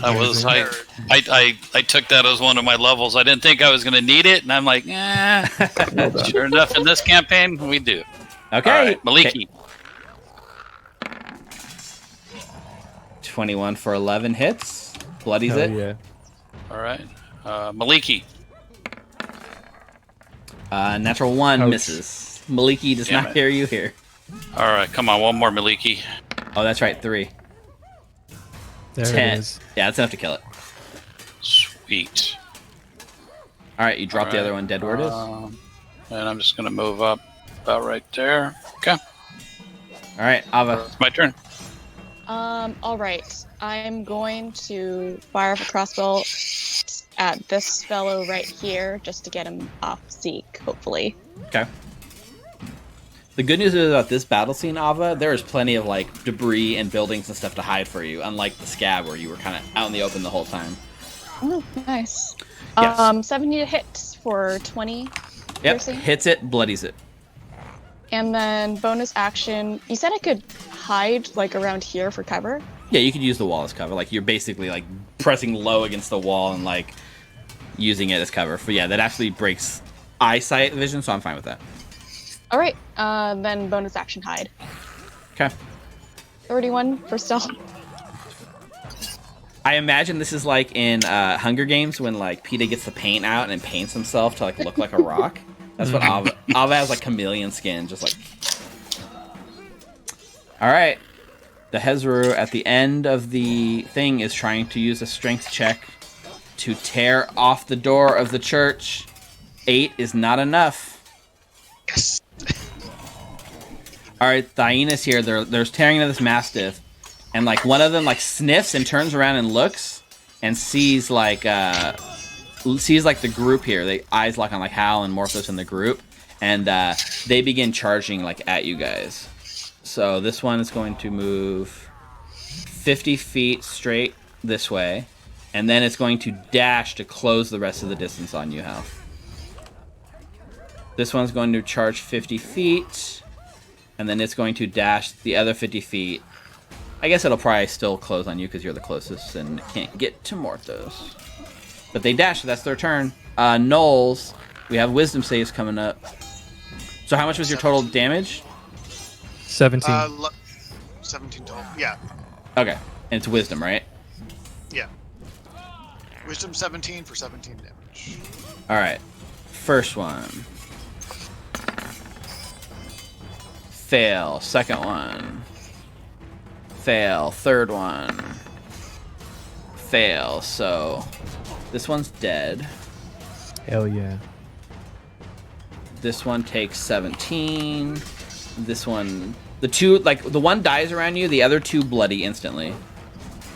I took that as one of my levels. I didn't think I was gonna need it, and I'm like, sure enough, in this campaign we do. Okay. All right, Maliki. 21 for 11 hits. Bloodies Hell it. yeah. All right, Maliki. Natural 1 Ouch. misses. Maliki does Damn not it. hear you here. All right, come on, one more Maliki. Oh, that's right, 3. There 10. it is. Yeah, that's enough to kill it. Sweet. All right, you drop the All other right. one dead where it is. And I'm just gonna move up about right there. Okay, All right, Ava. it's my turn. All right. I'm going to fire a crossbow at this fellow right here just to get him off Zeke, hopefully. Okay. The good news is about this battle scene, Ava, there is plenty of like debris and buildings and stuff to hide for you, unlike the scab where you were kind of out in the open the whole time. Oh, nice. Yes. 70 to hit for 20. Yep, piercing. hits it, bloodies it. And then bonus action. You said I could hide like around here for cover. Yeah, you could use the wall as cover. Like you're basically like pressing low against the wall and like using it as cover. But yeah, that actually breaks eyesight vision, so I'm fine with that. All right. Then bonus action hide. Okay. 31 for stealth. I imagine this is like in Hunger Games when like PETA gets the paint out and paints himself to like look like a rock. That's what Ava has, like chameleon skin, just like. All right, the Hezru at the end of the thing is trying to use a strength check to tear off the door of the church. 8 is not enough. Yes. All right, the hyenas here. They're tearing into this mastiff, and like one of them like sniffs and turns around and looks and sees like the group here. They eyes lock on like Hal and Morphos in the group, and they begin charging like at you guys. So this one is going to move 50 feet straight this way, and then it's going to dash to close the rest of the distance on you, Hal. This one's going to charge 50 feet, and then it's going to dash the other 50 feet. I guess it'll probably still close on you because you're the closest and can't get to Morthos. But they dash, so that's their turn. Gnolls, we have wisdom saves coming up. So how much was your total damage? 17. 17 total. Yeah. Okay, and it's wisdom, right? Yeah. Wisdom 17 for 17 damage. All right, first one. Fail. Second one. Fail. Third one. Fail. So this one's dead. Hell yeah. This one takes 17. This one, the one dies around you, the other 2 bloody instantly.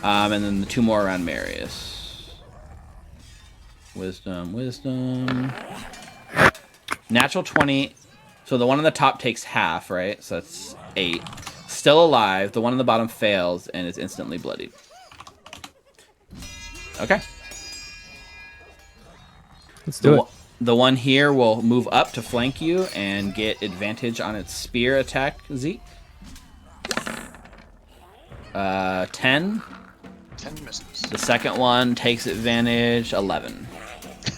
And then the 2 more around Marius. Wisdom. Natural 20. So the one on the top takes half, right? So that's 8. Still alive. The one on the bottom fails and is instantly bloodied. Okay. Let's do it. The one here will move up to flank you and get advantage on its spear attack, Zeke. 10. 10 misses. The second one takes advantage, 11.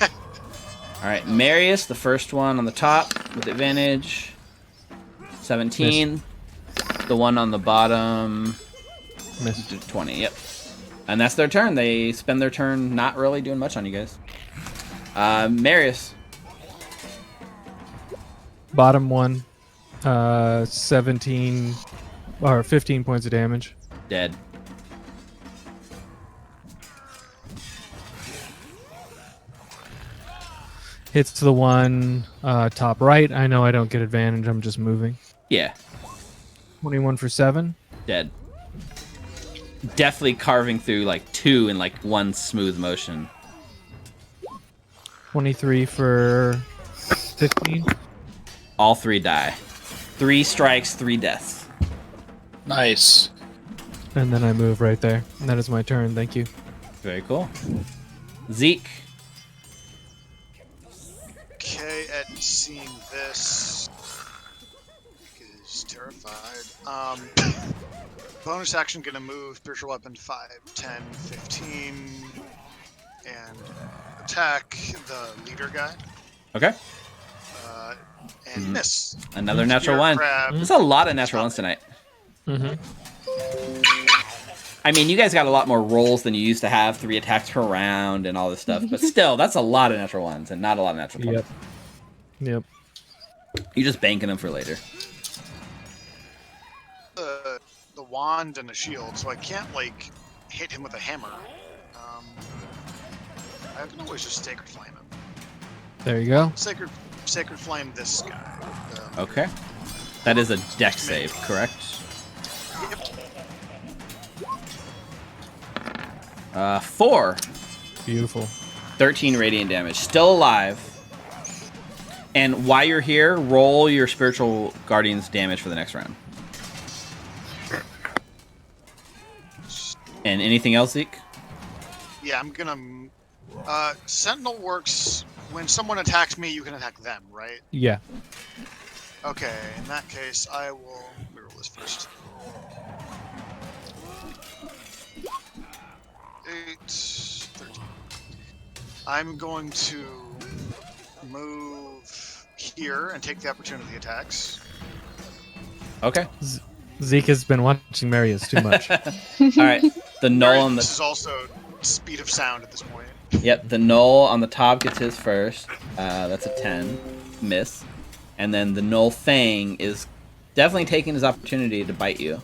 All right, Marius, the first one on the top with advantage, 17. The one on the bottom, Missed. 20, yep. And that's their turn. They spend their turn not really doing much on you guys. Marius. Bottom one. 17 or 15 points of damage. Dead. Hits the one top right. I know I don't get advantage. I'm just moving. Yeah. 21 for 7. Dead. Definitely carving through like 2 in like one smooth motion. 23 for 15. All 3 die. 3 strikes, 3 deaths. Nice. And then I move right there. And that is my turn. Thank you. Very cool. Zeke. Okay, at seeing this, is terrified. Bonus action gonna move spiritual weapon 5, 10, 15, and attack the leader guy. Okay. And miss. Another natural Spear one. crab. There's a lot of natural ones tonight. Mm-hmm. I mean, you guys got a lot more rolls than you used to have. 3 attacks per round and all this stuff. But still, that's a lot of natural ones and not a lot of natural 20s. Yep. You're just banking them for later. The wand and the shield, so I can't like hit him with a hammer. I can always just sacred flame him. There you go. Sacred flame this guy. Okay. That is a dex save, correct? Yep. 4. Beautiful. 13 radiant damage. Still alive. And while you're here, roll your spiritual guardian's damage for the next round. And anything else, Zeke? Yeah, I'm gonna. Sentinel works when someone attacks me. You can attack them, right? Yeah. Okay. In that case, I will. Let me roll this first. 8, 13. I'm going to move here and take the opportunity attacks. Okay. Zeke has been watching Marius too much. All right. The gnoll on This the is also speed of sound at this point. yep. The gnoll on the top gets his first. That's a 10, miss. And then the gnoll fang is definitely taking his opportunity to bite you.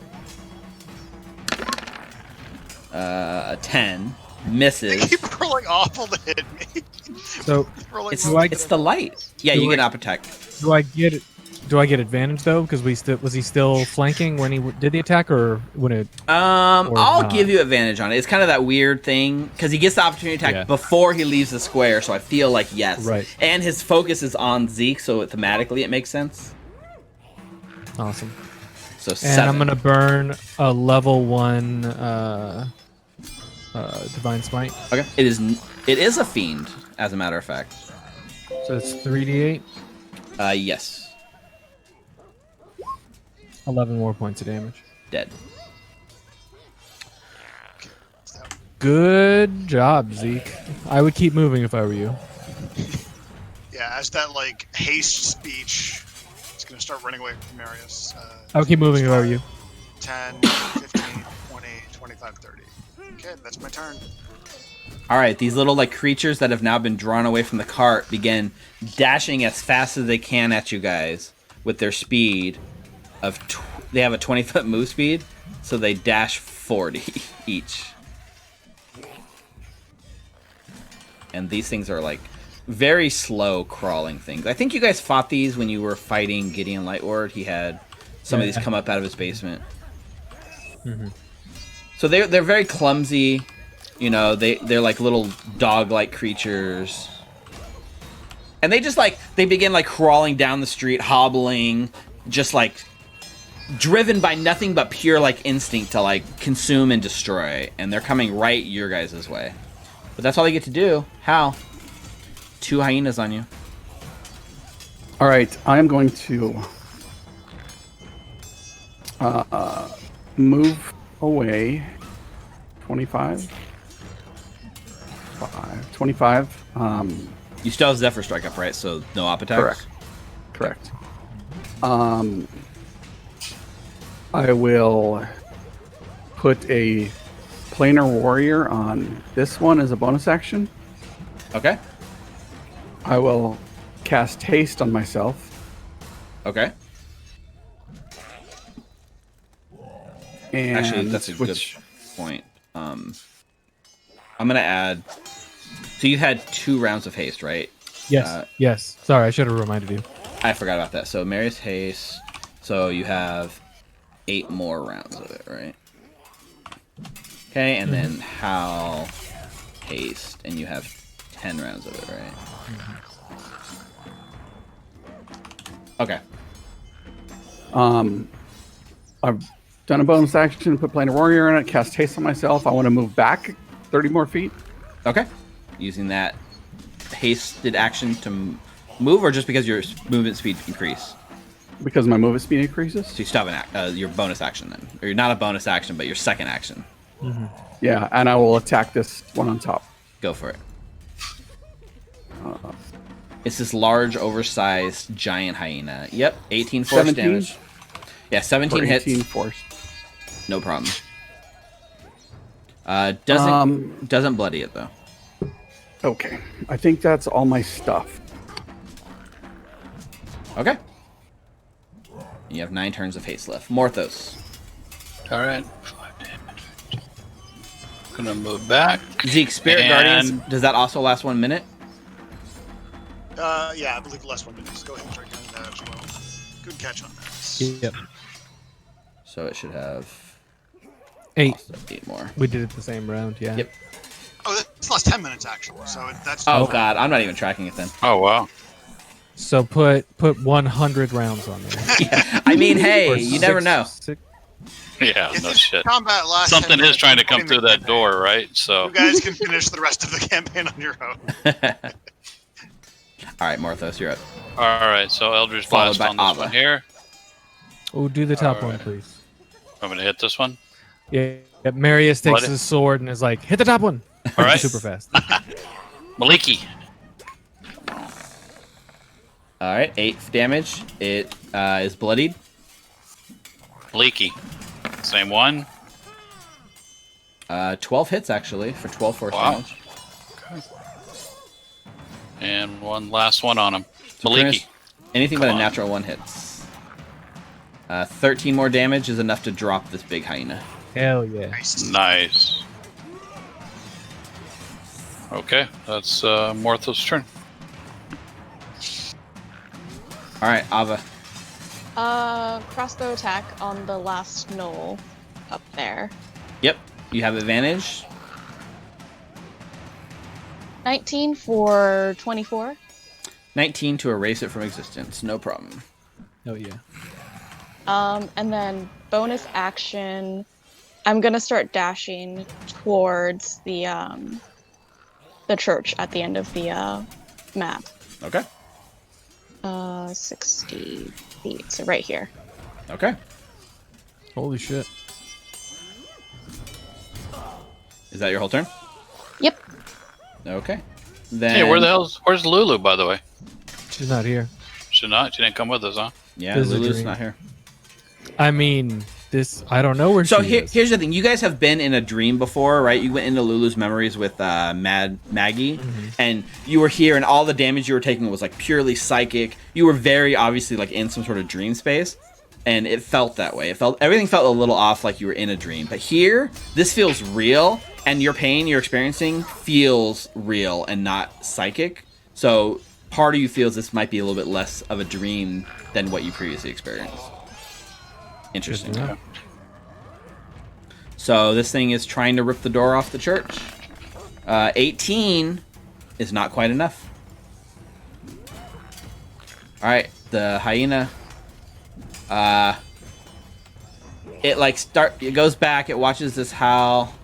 A 10 They misses. keep rolling awful to hit me. So Rolling It's really it's the light. Yeah, Do you I- get an op attack. do I get it? Do I get advantage though? Because was he still flanking when he did the attack, or when it? Or I'll not. give you advantage on it. It's kind of that weird thing because he gets the opportunity to attack Yeah. before he leaves the square, so I feel like yes. Right. And his focus is on Zeke, so thematically it makes sense. Awesome. So And 7. I'm gonna burn a level 1 divine smite. Okay. It is a fiend, as a matter of fact. So it's 3d8, Yes. 11 more points of damage. Dead. Good job, Zeke. I would keep moving if I were you. Yeah, as that like haste speech, it's gonna start running away from Marius. I would keep moving if I were you. 10, 15, 20, 25, 30. Okay, that's my turn. All right, these little like creatures that have now been drawn away from the cart begin dashing as fast as they can at you guys with their speed of. They have a 20-foot move speed, so they dash 40 each. And these things are like very slow crawling things. I think you guys fought these when you were fighting Gideon Lightward. He had some of these come up out of his basement. Mm-hmm. So they're very clumsy. You know, they're like little dog-like creatures. And they just like, they begin like crawling down the street, hobbling, just like driven by nothing but pure like instinct to like consume and destroy. And they're coming right your guys' way. But that's all they get to do. How? 2 hyenas on you. All right, I am going to move away. 25. 25. You still have Zephyr Strike up, right? So no op attacks? Correct. I will put a planar warrior on this one as a bonus action. Okay. I will cast haste on myself. Okay. And Actually, that's a good point. I'm gonna add. So you had 2 rounds of haste, right? Yes. Yes. Sorry, I should have reminded you. I forgot about that. So Marius haste. So you have 8 more rounds of it, right? Okay, and then Hal haste, and you have 10 rounds of it, right? Okay. I've done a bonus action, put Planar Warrior in it, cast haste on myself. I want to move back 30 more feet. Okay. Using that hasted action to move, or just because your movement speed increase? Because my movement speed increases? So you still have your bonus action then. Or you're not a bonus action, but your second action. Yeah, and I will attack this one on top. Go for it. It's this large, oversized, giant hyena. Yep, 18 force 17? damage. Yeah, 17 hits. 18 force. No problem. Doesn't bloody it, though. Okay, I think that's all my stuff. Okay. You have 9 turns of haste left. Morthos. All right. 5 damage. Gonna move back. Zeke, Spirit Guardians, does that also last 1 minute? Yeah, I believe the last 1 minute. Just go ahead and start counting that as well. Good catch on that. Yep. So it should have 8. also 8 more. We did it the same round. Yeah. Yep. Oh, that's the last 10 minutes actually. So that's. Oh god, I'm not even tracking it then. Oh wow. So put 100 rounds on there. Yeah. I mean, hey, Or you never know. Yeah, If no this shit. combat lasts 10 Something is minutes, trying to I'm come quitting through the that campaign. door, right? So You guys can finish the rest of the campaign on your own. All right, Morthos, you're up. all right. So Eldritch Followed Blast by on this Ava. one here. Oh, do the top one, Alright. please. I'm gonna hit this one. Yeah. Marius takes What? his sword and is like, hit the top one. All right. Super fast. Maliki. All right, 8 damage. It is bloodied. Maliki. Same one. 12 hits actually for 12 force Wow. damage. And one last one on him. Pretty Maliki. much anything but Come a on. natural 1 hits. 13 more damage is enough to drop this big hyena. Hell yeah. Nice. Nice. Okay, that's Morthos' turn. All right, Ava. Crossbow attack on the last gnoll up there. Yep, you have advantage. 19 for 24. 19 to erase it from existence. No problem. Hell yeah. And then bonus action, I'm gonna start dashing towards the church at the end of the map. Okay. 60 feet, so right here. Okay. Holy shit. Is that your whole turn? Yep. Okay. Then. Hey, where's Lulu, by the way? She's not here. She didn't come with us, huh? Yeah, This is a Lulu's dream. not here. I mean, I don't know where So she is. here's the thing: you guys have been in a dream before, right? You went into Lulu's memories with Maggie, and you were here, and all the damage you were taking was like purely psychic. You were very obviously like in some sort of dream space, and it felt that way. Everything felt a little off, like you were in a dream. But here, this feels real, and your pain you're experiencing feels real and not psychic. So part of you feels this might be a little bit less of a dream than what you previously experienced. Interesting. Yeah. So this thing is trying to rip the door off the church. 18 is not quite enough. All right, the hyena. It goes back. It watches this Hal.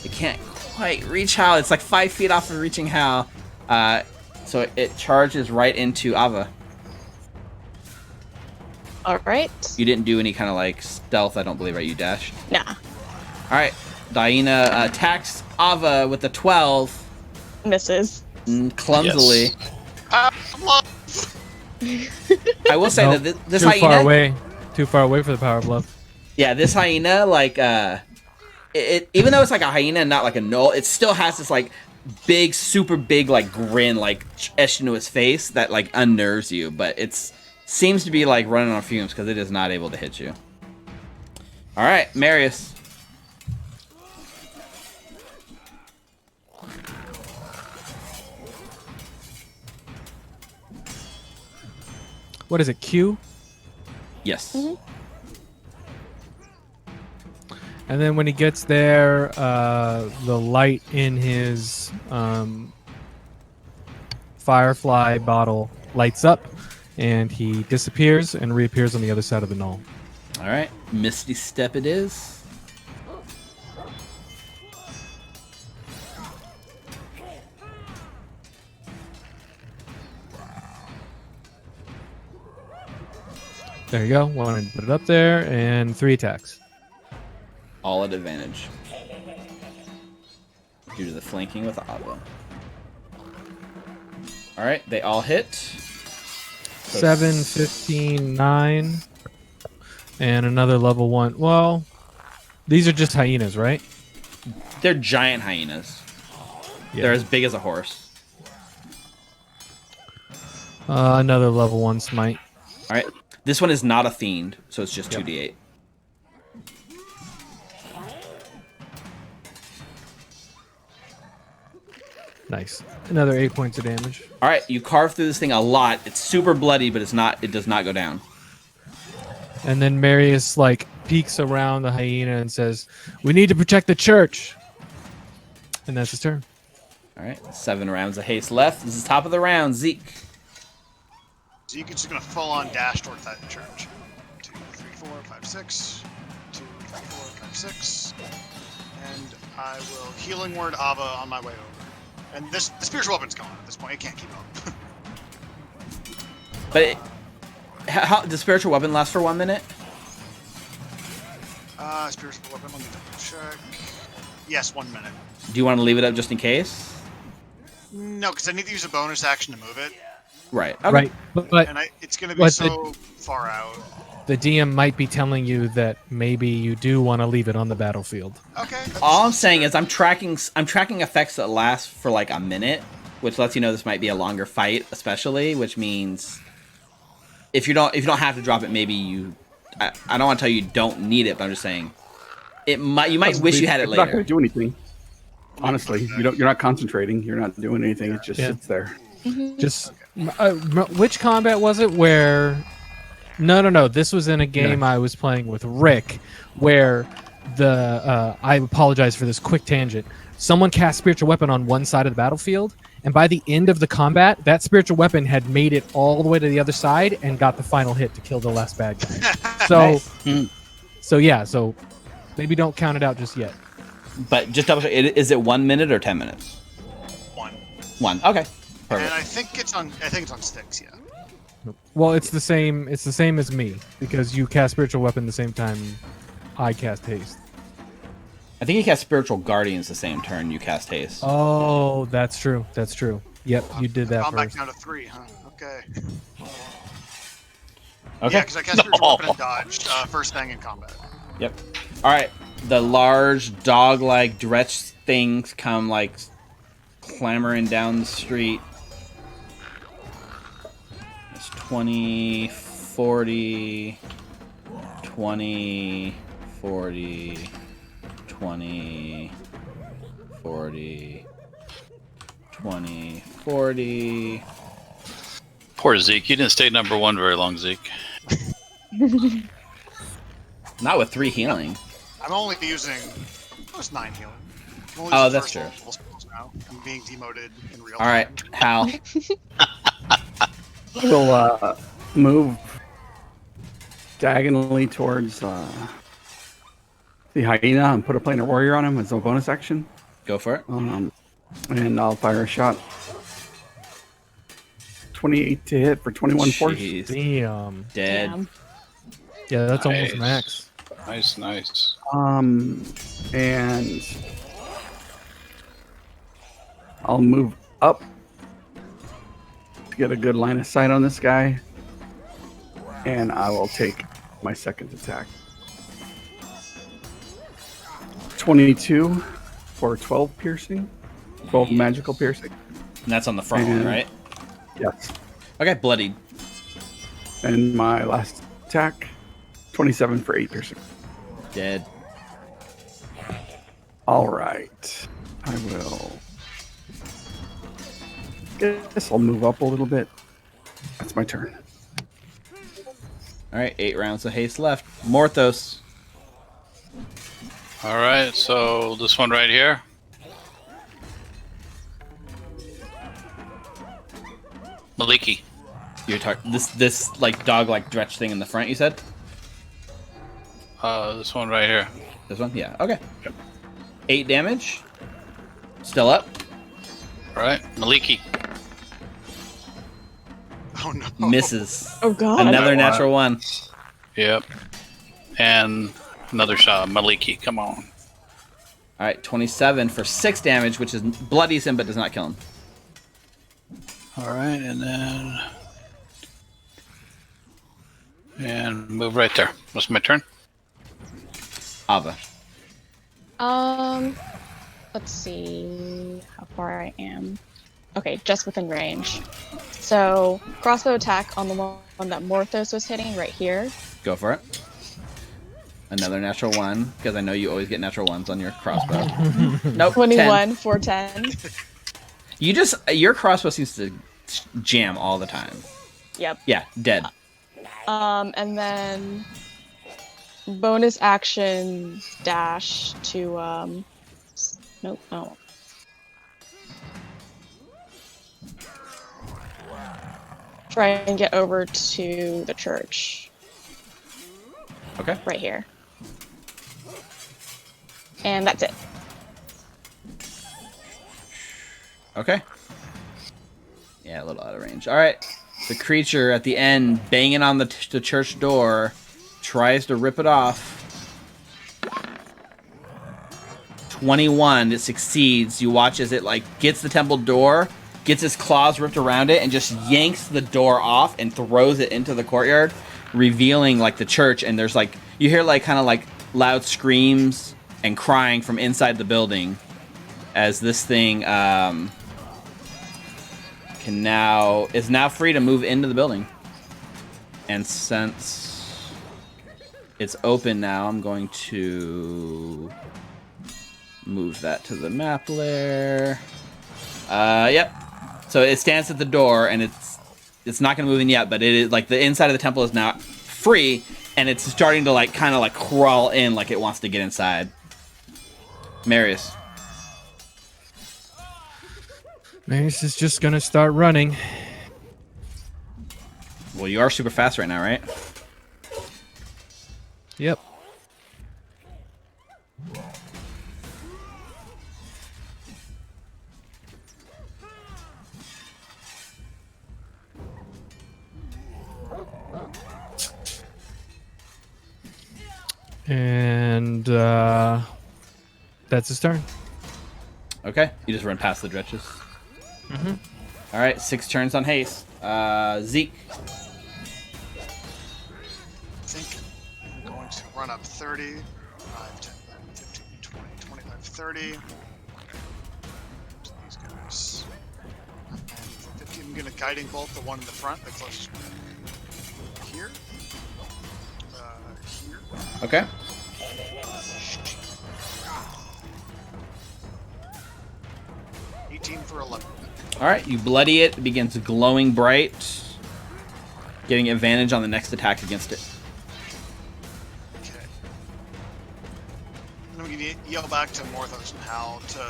It can't quite reach Hal. It's like 5 feet off of reaching Hal. So it charges right into Ava. All right. You didn't do any kind of like stealth, I don't believe, right? You dashed. Nah. All right, Diana attacks Ava with a 12 Misses. clumsily. Yes. I will say Nope. that this Too hyena, far away. Too far away for the power glove. yeah, this hyena, like, it even though it's like a hyena and not like a gnoll, it still has this like big, super big like grin like etched into its face that like unnerves you, but it's seems to be like running on fumes because it is not able to hit you. All right, Marius. what is it, Q? Yes. Mhm. And then when he gets there, the light in his Firefly bottle lights up, and he disappears and reappears on the other side of the gnoll. All right. Misty Step it is. There you go. One, put it up there, and 3 attacks. All at advantage. Due to the flanking with Ava. All right. They all hit. So 7, 15, 9, and another level 1. Well, these are just hyenas, right? They're giant hyenas. Yeah. They're as big as a horse. Another level 1 smite. All right. This one is not a fiend, so it's just Yep. 2d8. Nice. Another 8 points of damage. All right. You carve through this thing a lot. It's super bloody, but it's not. It does not go down. And then Marius like peeks around the hyena and says, "We need to protect the church." And that's his turn. All right. 7 rounds of haste left. This is top of the round. Zeke. Zeke is just gonna full on dash towards that church. 2, 3, 4, 5, 6. 2, 3, 4, 5, 6. And I will healing word Ava on my way over. And the spiritual weapon's gone at this point. It can't keep up. But how does spiritual weapon last for 1 minute? Spiritual weapon. Let me double check. Yes, 1 minute. Do you want to leave it up just in case? No, because I need to use a bonus action to move it, Right. Okay. Right. But and it's gonna be But so far out. the DM might be telling you that maybe you do want to leave it on the battlefield. Okay. All I'm saying is I'm tracking effects that last for like a minute, which lets you know this might be a longer fight, especially, which means if you don't have to drop it, maybe you. I don't want to tell you don't need it, but I'm just saying you might wish you had it It's not going later. to do anything. Honestly, you're not concentrating. You're not doing anything. It just Yeah. sits there. Just which combat was it where? No. This was in a game I was playing with Rick, where the I apologize for this quick tangent. Someone cast spiritual weapon on one side of the battlefield, and by the end of the combat, that spiritual weapon had made it all the way to the other side and got the final hit to kill the last bad guy. So, so maybe don't count it out just yet. But just double check. Is it 1 minute or 10 minutes? 1. 1. Okay. And Perfect. I think it's on sticks. Yeah. Well, it's the same. It's the same as me because you cast spiritual weapon the same time I cast haste. I think you cast spiritual guardians the same turn you cast haste. Oh, that's true. That's true. Yep, you did that I'm back first. down to 3, huh? Okay. Okay. Yeah, because I cast spiritual weapon and dodged first thing in combat. Yep. All right. The large dog-like dretch things come like clamoring down the street. It's 20, 40, 20, 40, 20, 40, 20, 40. Poor Zeke. You didn't stay number 1 very long, Zeke. Not with 3 healing. I'm only using almost 9 healing. I'm only Oh, using that's first true. level spells now. I'm being demoted in real All right, time. Hal. We'll move diagonally towards the hyena and put a planar warrior on him as a bonus action. Go for it. And I'll fire a shot. 28 to hit for 21 force. Jeez. Damn. Dead. Damn. Yeah, that's almost Nice. max. Nice. And I'll move up to get a good line of sight on this guy. And I will take my second attack. 22 for 12 piercing. 12 magical piercing. And that's on the front one, And- right? Yes. Okay, bloodied. And my last attack, 27 for 8 piercing. Dead. All right. I will. Guess I'll move up a little bit. That's my turn. All right, 8 rounds of haste left. Morthos. All right, so this one right here. Maliki. You're this like dog like dretch thing in the front. You said This one right here. this one. Yeah. Okay. 8 damage. Still up. All right, Maliki. Oh no. Misses. Oh god. Another natural 1. Yep. And another shot. Maliki, come on. All right, 27 for 6 damage, which is bloodies him but does not kill him. All right, and then... And move right there. What's my turn? Ava. Let's see how far I am. Okay, just within range. So, crossbow attack on the one that Morthos was hitting right here. Go for it. Another natural 1, because I know you always get natural 1s on your crossbow. Nope. 21 10. for 10. Your crossbow seems to jam all the time. Yep. Yeah, dead. And then bonus action dash to nope, no. Try and get over to the church. Okay. Right here. And that's it. Okay. Yeah, a little out of range. All right. The creature at the end, banging on the church door, tries to rip it off. 21. It succeeds. You watch as it like gets the temple door, gets its claws ripped around it, and just yanks the door off and throws it into the courtyard, revealing like the church. And there's like you hear like kind of like loud screams and crying from inside the building as this thing is now free to move into the building. And since it's open now, I'm going to move that to the map layer. Yep. So it stands at the door, and it's not going to move in yet, but it is like the inside of the temple is now free, and it's starting to like kind of like crawl in, like it wants to get inside. Marius. Marius is just gonna start running. Well, you are super fast right now, right? Yep. And that's his turn. Okay. You just run past the dretches. Mm-hmm. All right, 6 turns on haste. Zeke. I think I'm going to run up 30, 5, 10, 11, 15, 20, 25, 30. These guys. And 50, I'm going to guiding bolt the one in the front, the closest one. Here. Here. Okay. For 11. All right, you bloody it. It begins glowing bright, getting advantage on the next attack against it. Okay. I'm going to yell back to Morthos and Hal to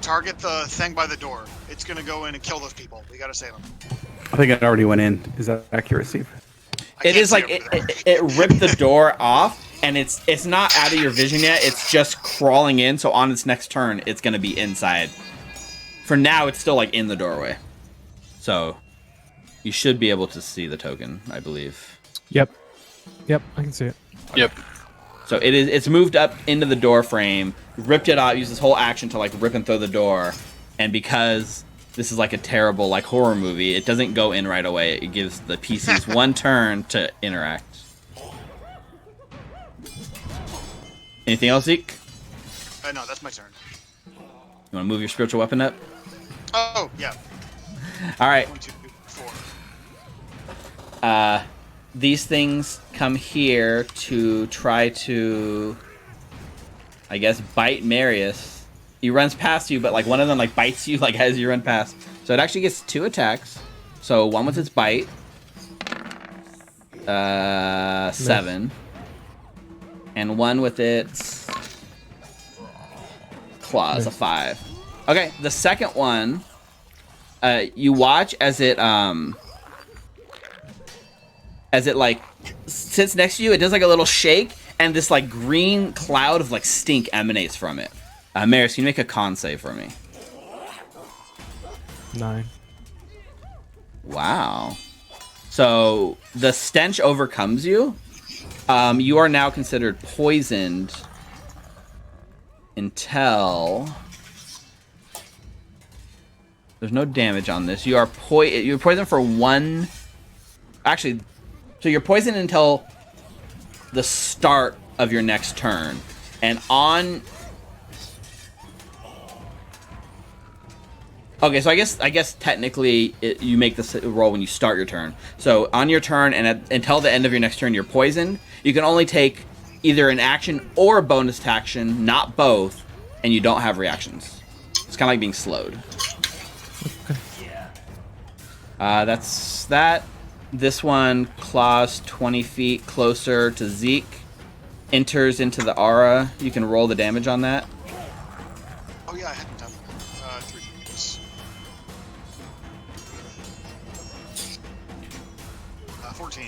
target the thing by the door. It's going to go in and kill those people. We got to save them. I think it already went in. Is that accuracy? It is like it ripped the door off, and it's not out of your vision yet. It's just crawling in. So on its next turn, it's going to be inside. For now, it's still like in the doorway. So you should be able to see the token, I believe. Yep. Yep, I can see it. Yep. So it's moved up into the door frame, ripped it out, used this whole action to like rip and throw the door. And because this is like a terrible like horror movie, it doesn't go in right away. It gives the PCs 1 turn to interact. Anything else, Zeke? No, that's my turn. You want to move your spiritual weapon up? Oh, yeah. All right. 1, 2, 4. These things come here to try to, I guess, bite Marius. He runs past you, but like one of them like bites you like as you run past. So it actually gets 2 attacks. So one with its bite. 7. And one with its claws, a 5. Okay, the second one, you watch as it like sits next to you. It does like a little shake, and this like green cloud of like stink emanates from it. Maris, can you make a con save for me? 9. Wow. So the stench overcomes you. You are now considered poisoned until there's no damage on this. You're poisoned for 1. Actually, so you're poisoned until the start of your next turn, and on. Okay, so I guess technically you make this roll when you start your turn. So on your turn and until the end of your next turn, you're poisoned. You can only take either an action or a bonus action, not both, and you don't have reactions. It's kind of like being slowed. That's that. This one claws 20 feet closer to Zeke, enters into the aura. You can roll the damage on that. Oh yeah, I hadn't done that. 3 units. 14.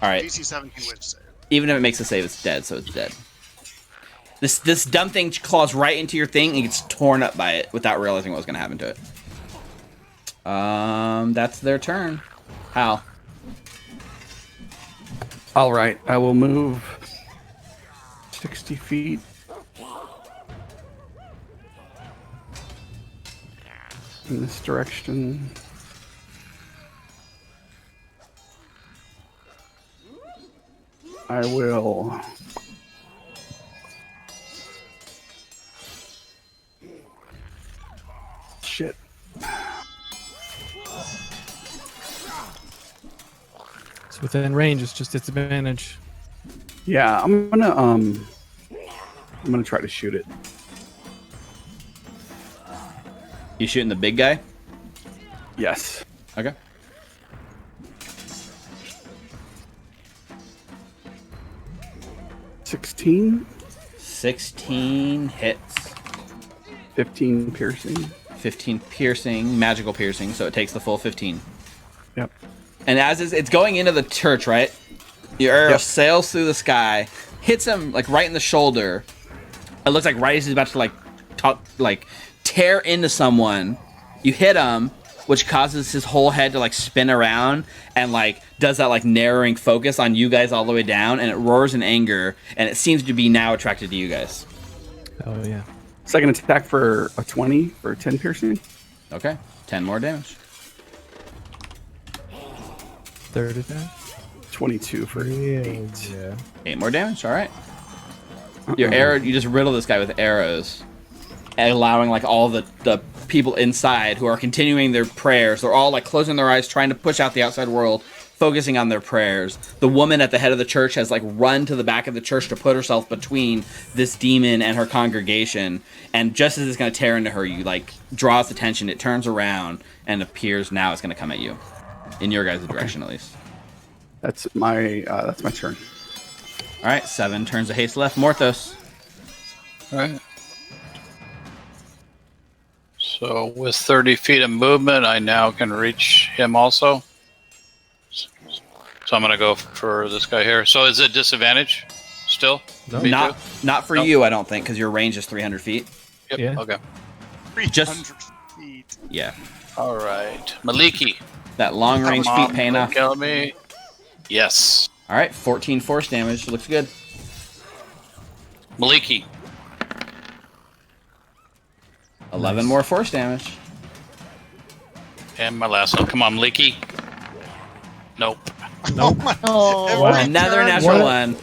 All right. DC 17 witch save. Even if it makes a save, it's dead, so it's dead. This dumb thing claws right into your thing and gets torn up by it without realizing what was going to happen to it. That's their turn. Hal. All right, I will move 60 feet. In this direction. I will shit. It's within range. It's just its advantage. Yeah, I'm gonna try to shoot it. You shooting the big guy? Yes. Okay. $16, 16 hits. 15 piercing. 15 piercing, magical piercing, so it takes the full 15. Yep. And as it's going into the church, right? Your arrow Yep. sails through the sky, hits him like right in the shoulder. It looks like right as he's about to like tear into someone. You hit him, which causes his whole head to like spin around and like does that like narrowing focus on you guys all the way down, and it roars in anger, and it seems to be now attracted to you guys. Oh yeah. Second attack for a 20 for 10 piercing. Okay, 10 more damage. Third attack. 22 for 8. Yeah. 8 more damage. All right. Your arrow, you just riddle this guy with arrows, allowing like all the people inside who are continuing their prayers. They're all like closing their eyes, trying to push out the outside world, focusing on their prayers. The woman at the head of the church has like run to the back of the church to put herself between this demon and her congregation. And just as it's going to tear into her, you like draws attention. It turns around and appears now. It's going to come at you, in your guys' direction at least. That's my turn. All right, 7 turns to haste left. Morthos. All right. So with 30 feet of movement, I now can reach him also. So I'm going to go for this guy here. So is it disadvantage still? No. Me Not too? for you, I don't think, because your range is 300 feet. Yep. Yeah. Okay. 300 feet. Yeah. All right. Maliki. That long range Come on, feet paying off. Kill me. Yes. All right, 14 force damage. Looks good. Maliki. 11 more force damage. And my last one. Come on, Maliki. Nope. Nope. Oh, Every Another turn. natural What? one.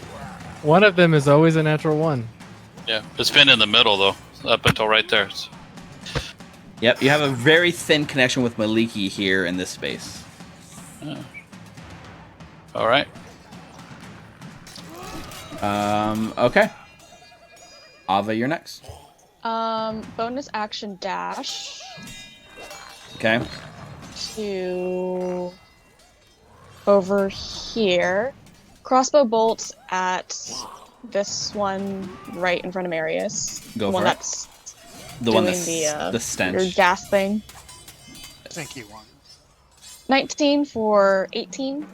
One of them is always a natural one. Yeah. It's been in the middle, though, up until right there. Yep, you have a very thin connection with Maliki here in this space. All right. Okay. Ava, you're next. Bonus action dash Okay. to over here. Crossbow bolts at this one right in front of Marius. Go the one for it. that's The one doing that's the the stench. your gas thing. Stinky one. 19 for 18.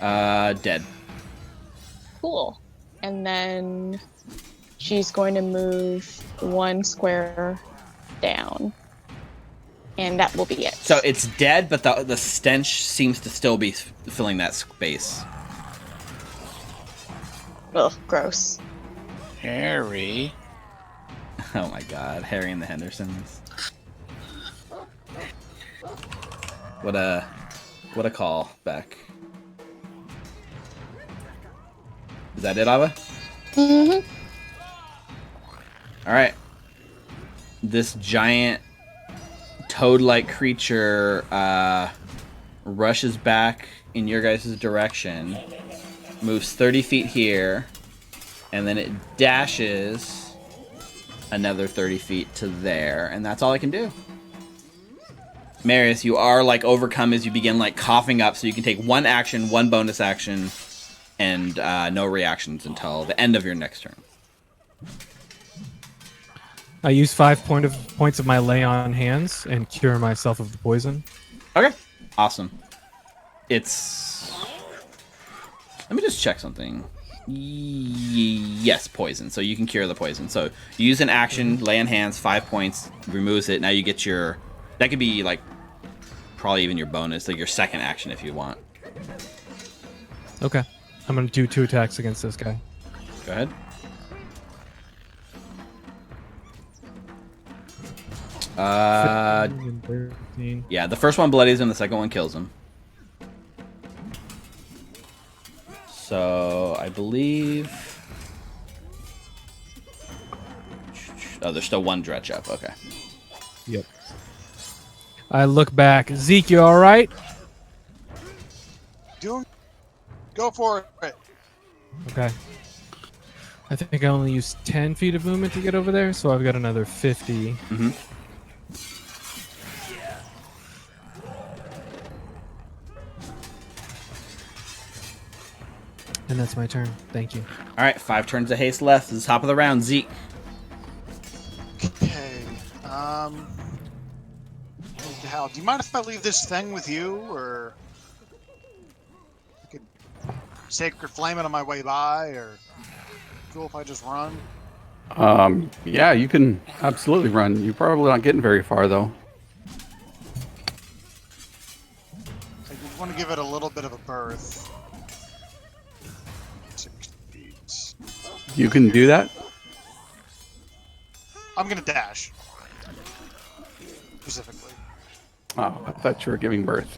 Dead. Cool. And then she's going to move 1 square down. And that will be it. So it's dead, but the stench seems to still be filling that space. Ugh, gross. Harry. Oh my god, Harry and the Hendersons. What a call back. Is that it, Ava? Mm-hmm. All right. This giant toad-like creature rushes back in your guys' direction, moves 30 feet here, and then it dashes another 30 feet to there, and that's all I can do. Marius, you are like overcome as you begin like coughing up, so you can take 1 action, 1 bonus action, and no reactions until the end of your next turn. I use 5 points of my lay on hands and cure myself of the poison. Okay. Awesome. It's... Let me just check something. Yes, poison. So you can cure the poison. So you use an action, lay on hands, 5 points, removes it. Now you get your... That could be like probably even your bonus, like your second action if you want. Okay. I'm going to do 2 attacks against this guy. Go ahead. And 13. Yeah, the first one bloodies him, the second one kills him. So, I believe... Oh, there's still 1 dredge up, okay. Yep. I look back. Zeke, you all right? Go for it. Okay. I think I only used 10 feet of movement to get over there, so I've got another 50. Mm-hmm. And that's my turn. Thank you. All right, 5 turns of haste left. This is the top of the round. Zeke. Okay. Hal, do you mind if I leave this thing with you, or I could sacred flame it on my way by, or cool if I just run? Yeah, you can absolutely run. You're probably not getting very far though. I just want to give it a little bit of a berth. 6 feet. You can do that. I'm gonna dash. Specifically. Oh, I thought you were giving birth.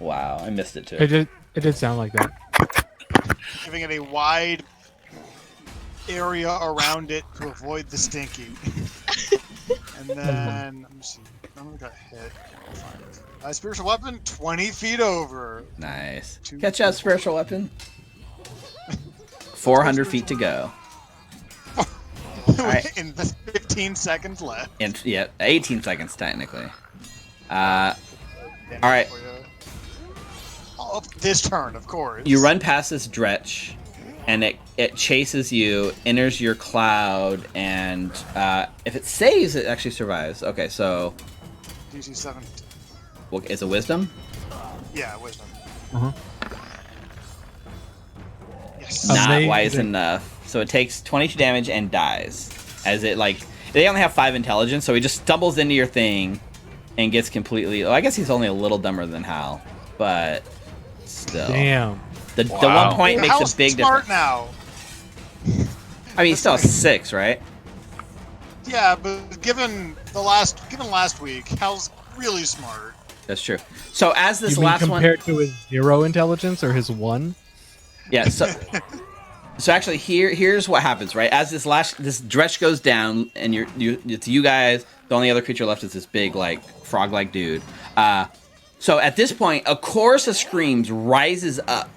Wow, I missed it too. It did sound like that. Giving it a wide area around it to avoid the stinky. And then, let me see. I got hit. Spiritual weapon, 20 feet over. Nice. 2, Catch up, spiritual weapon. 400 feet to go. Right. In the 15 seconds left. And yeah, 18 seconds technically. All right. Oh, this turn, of course. You run past this dretch, and it chases you, enters your cloud, and if it saves, it actually survives. Okay, so DC 17. well, is it wisdom? Yeah, wisdom. Uh-huh. Yes. Not Amazing. wise enough. So it takes 22 damage and dies. As it like, they only have 5 intelligence, so he just stumbles into your thing and gets completely. Oh, I guess he's only a little dumber than Hal, but still. Damn. The Wow. 1 point makes Hal's a big smart difference. now. I mean, he's still a 6, right? Yeah, but given last week, Hal's really smart. That's true. So as this You mean last one, compared to his 0 intelligence or his 1? yeah. So actually, here's what happens, right? As this dretch goes down, and it's you guys. The only other creature left is this big, like frog-like dude. So at this point, a chorus of screams rises up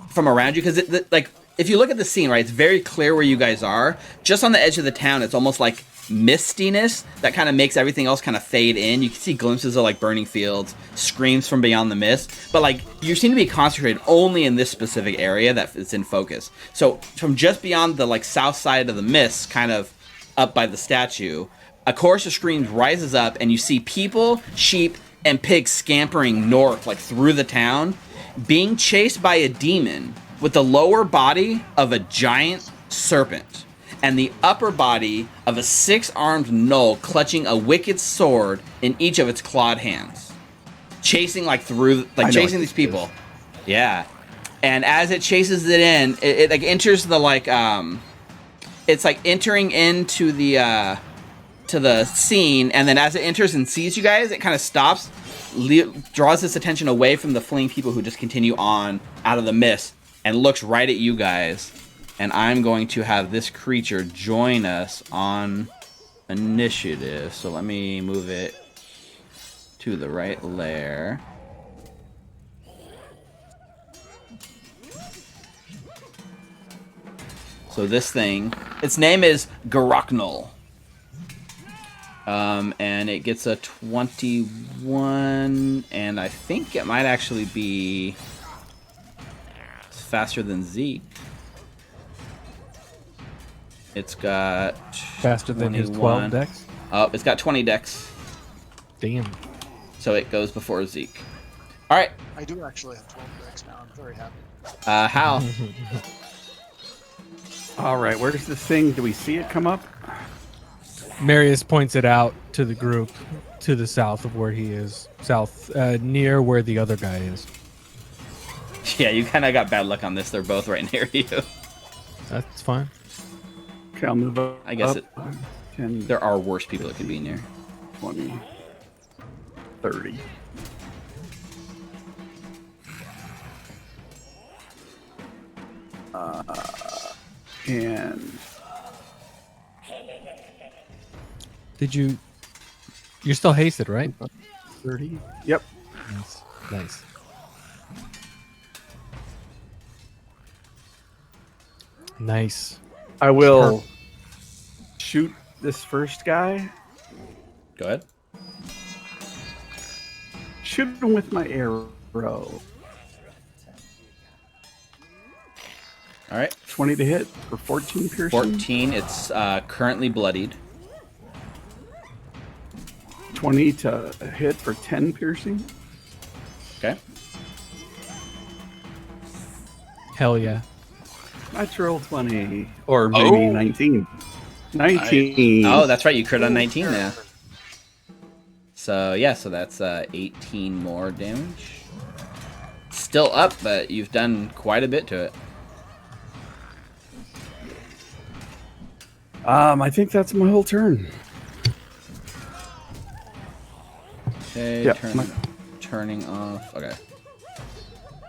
from around you because like if you look at the scene, right, it's very clear where you guys are. Just on the edge of the town, it's almost like mistiness that kind of makes everything else kind of fade in. You can see glimpses of like burning fields, screams from beyond the mist, but like you seem to be concentrated only in this specific area that is in focus. So from just beyond the like south side of the mist, kind of up by the statue, a chorus of screams rises up, and you see people, sheep, and pigs scampering north, like through the town, being chased by a demon with the lower body of a giant serpent and the upper body of a 6-armed gnoll clutching a wicked sword in each of its clawed hands, chasing like through, like chasing these people. Yeah, and as it chases it in, it like enters the like it's like entering into the to the scene, and then as it enters and sees you guys, it kind of stops, draws its attention away from the fleeing people who just continue on out of the mist, and looks right at you guys. And I'm going to have this creature join us on initiative. So let me move it to the right layer. So this thing, its name is Garoknol. And it gets a 21, and I think it might actually be faster than Zeke. It's got Faster than his 12 dex? Oh, it's got 20 dex. Damn. So it goes before Zeke. All right. I do actually have 12 decks now. I'm very happy. Hal. All right, where's this thing? Do we see it come up? Marius points it out to the group to the south of where he is. South, near where the other guy is. Yeah, you kind of got bad luck on this. They're both right near you. That's fine. Okay, I'll move up. I guess up. 10, there are worse people that could be near. 20, 30. And You're still hasted, right? 30. Yep. Nice. Nice. I will shoot this first guy. Go ahead. Shoot him with my arrow. All right. 20 to hit for 14 piercing. 14. It's currently bloodied. 20 to hit for 10 piercing. Okay. Hell yeah. Natural 20. Or maybe Oh. 19. 19. Oh, that's right. You crit on 19 now. So, yeah, so that's 18 more damage. Still up, but you've done quite a bit to it. I think that's my whole turn. Okay, Yeah, turning off. Okay.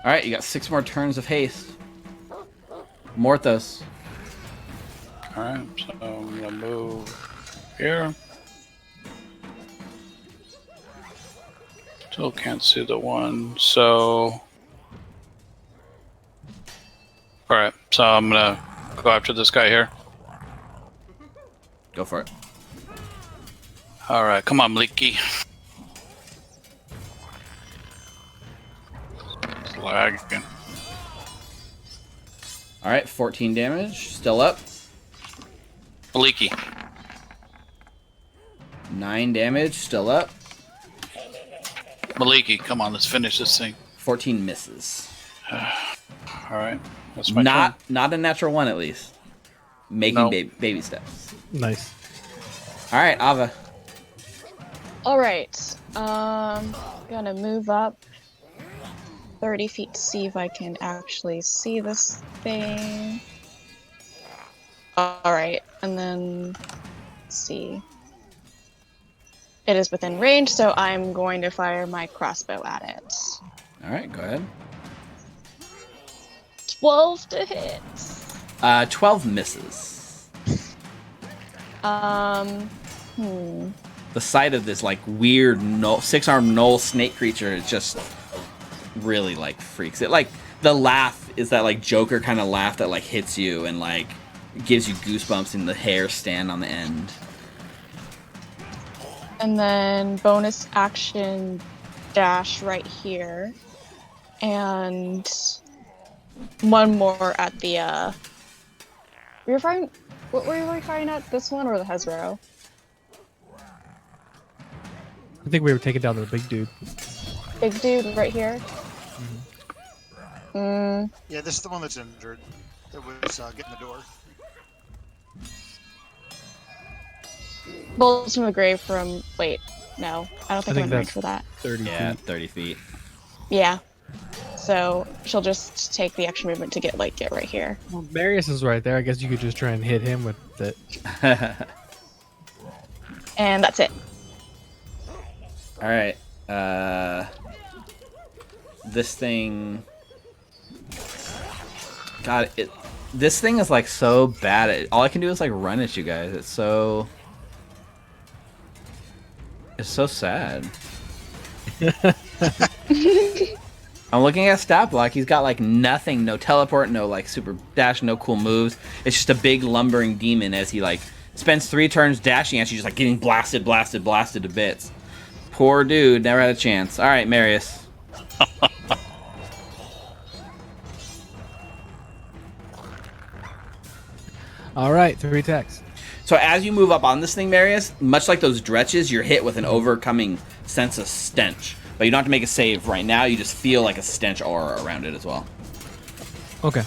All right, you got 6 more turns of haste. Morthos. Alright, so I'm gonna move here. Still can't see the one, so. Alright, so I'm gonna go after this guy here. Go for it. Alright, come on, Leaky. It's lagging. All right, 14 damage. Still up. Leaky. 9 damage. Still up. Maliki, come on, let's finish this thing. 14 misses. Alright, that's my turn. Not a natural one, at least. Making No. baby steps. Nice. All right, Ava. All right. Gonna move up 30 feet to see if I can actually see this thing. All right, and then let's see. It is within range, so I'm going to fire my crossbow at it. All right, go ahead. 12 to hit. 12 misses. The sight of this like weird 6-armed gnoll snake creature is just really like freaks it. Like the laugh is that like Joker kind of laugh that like hits you and like gives you goosebumps and the hair stand on the end. And then bonus action dash right here. And one more at the what were we firing at? This one or the Hezro? I think we were taking down the big dude. Big dude right here. Yeah, this is the one that's injured. That was getting the door. Bullets from the grave from. Wait, no, I don't think I'm in range that's for that. 30 Yeah, feet. 30 feet. Yeah. So she'll just take the extra movement to get right here. Well, Marius is right there. I guess you could just try and hit him with it. And that's it. All right. This thing. God, this thing is like so bad. All I can do is like run at you guys. It's so sad. I'm looking at stat block. He's got like nothing, no teleport, no like super dash, no cool moves. It's just a big lumbering demon as he like spends 3 turns dashing at you, just like getting blasted to bits. Poor dude, never had a chance. All right, Marius. All right, 3 attacks. So as you move up on this thing, Marius, much like those dretches, you're hit with an overcoming sense of stench. But you don't have to make a save right now. You just feel like a stench aura around it as well. Okay.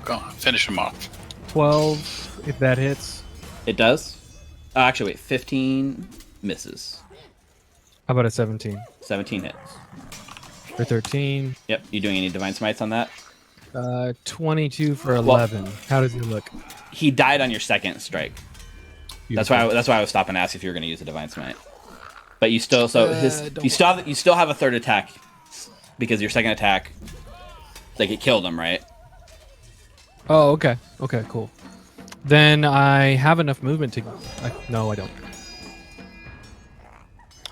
Go on, finish him off. 12, if that hits. It does? Actually, wait. 15 misses. How about a 17? 17 hits. For 13. Yep. You doing any divine smites on that? 22 for 11. How does he look? He died on your second strike. That's why I was stopping to ask if you were going to use a divine smite. But you still you still have a third attack because your second attack, like it killed him, right? Oh, okay. Okay, cool. Then I have enough movement to. No, I don't.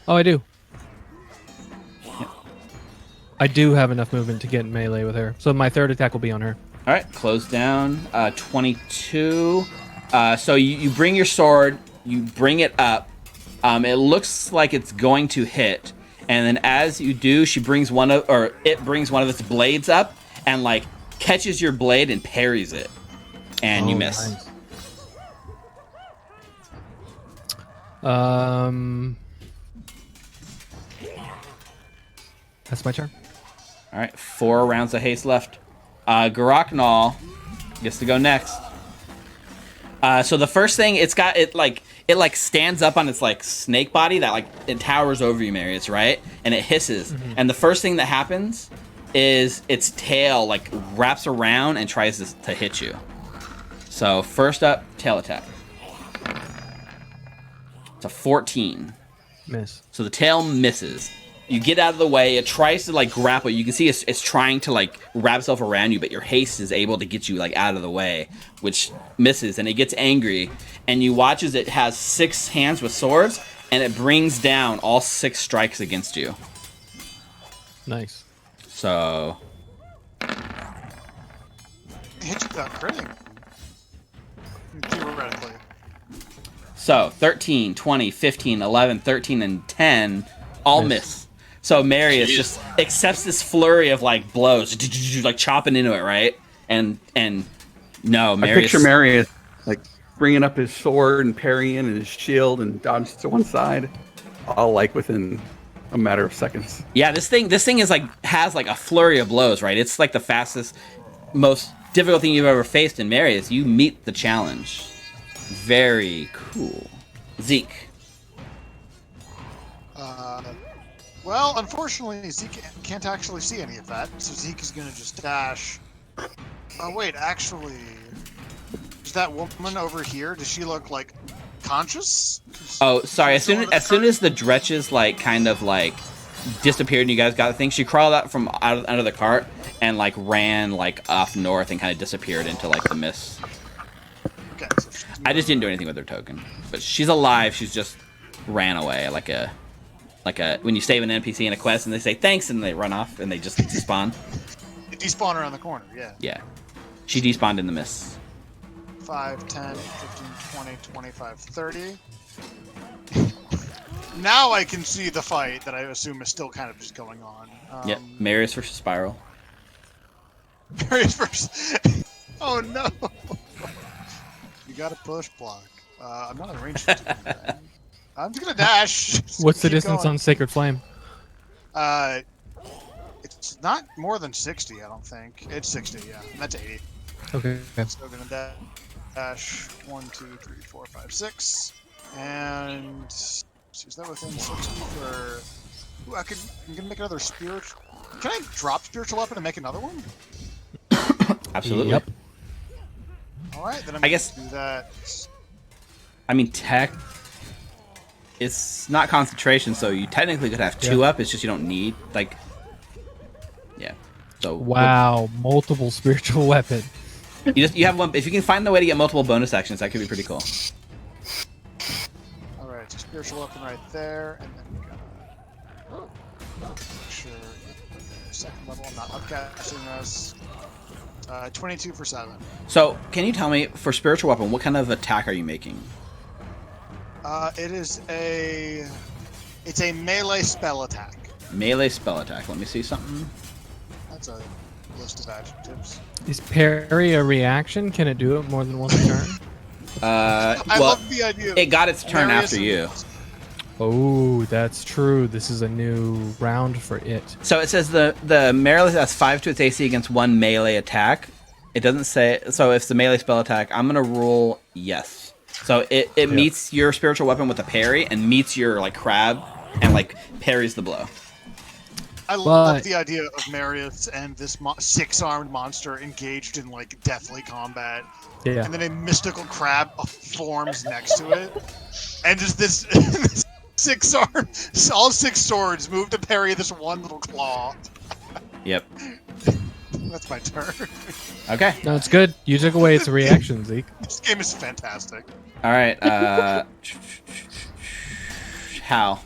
Oh, I do. Yep. I do have enough movement to get in melee with her. So my third attack will be on her. All right, close down. 22. So you bring your sword, you bring it up. It looks like it's going to hit, and then as you do, it brings one of its blades up and like catches your blade and parries it, and you miss. Nice. That's my turn. All right, 4 rounds of haste left. Garaknal gets to go next. So the first thing, it stands up on its like snake body that like it towers over you, Marius, right? And it hisses. Mm-hmm. And the first thing that happens is its tail like wraps around and tries to hit you. So first up, tail attack. It's a 14. Miss. So the tail misses. You get out of the way. It tries to like grapple. You can see it's trying to like wrap itself around you, but your haste is able to get you like out of the way, which misses. And it gets angry. And you watch as it has 6 hands with swords, and it brings down all 6 strikes against you. Nice. So It hit you without critting. Theoretically. So 13, 20, 15, 11, 13, and 10 all miss. So Marius just accepts this flurry of like blows, like chopping into it, right? And no, Marius. I picture Marius like bringing up his sword and parrying and his shield and dodges to one side, all like within a matter of seconds. Yeah, this thing is like has like a flurry of blows, right? It's like the fastest, most difficult thing you've ever faced in Marius. You meet the challenge. Very cool. Zeke. Well, unfortunately, Zeke can't actually see any of that, so Zeke is going to just dash. Oh, wait, actually, is that woman over here, does she look, like, conscious? Oh, sorry, as soon as the dretches, like, kind of, like, disappeared and you guys got the thing, she crawled out from under the cart and, like, ran, like, off north and kind of disappeared into, like, the mist. Okay, so I just didn't do anything with her token. But she's alive, she's just ran away, like a when you save an NPC in a quest and they say thanks and they run off and they just despawn. They despawn around the corner, yeah. Yeah. She despawned in the mist. 5, 10, 15, 20, 25, 30. Now I can see the fight that I assume is still kind of just going on. Yep. Marius versus Spiral. Marius versus. Oh no! You gotta push block. I'm not in range. For anything. I'm just gonna dash. What's the Keep distance going. on Sacred Flame? It's not more than 60. I don't think it's 60. Yeah, and that's 80. Okay. So gonna dash 1, 2, 3, 4, 5, 6, and is that within 60 for? Ooh, I'm gonna make another spiritual. Can I drop spiritual weapon and make another one? Absolutely. Yep. All right, then I guess- gonna do that. I mean, tech. It's not concentration, so you technically could have 2 up. It's just you don't need like. Yeah. So Wow, multiple spiritual weapon. you have one. If you can find the way to get multiple bonus actions, that could be pretty cool. All right, so spiritual weapon right there, and then we gotta make sure second level. I'm not upcasting this. 22 for 7. So, can you tell me for spiritual weapon, what kind of attack are you making? It's a melee spell attack. Melee spell attack. Let me see something. That's a list of adjectives. Is parry a reaction? Can it do it more than once a turn? I Well, love the idea. Of it got its turn Marius after you. Oh, that's true. This is a new round for it. So it says the melee has 5 to its AC against 1 melee attack. It doesn't say. So if it's a melee spell attack, I'm gonna rule yes. So it meets your spiritual weapon with a parry and meets your like crab and like parries the blow. I love the idea of Marius and this 6-armed monster engaged in like deathly combat. Yeah. And then a mystical crab forms next to it, and just this 6-arm, all 6 swords move to parry this one little claw. Yep. That's my turn. Okay. No, it's good. You took away its reaction, Zeke. This game is fantastic. All right. How?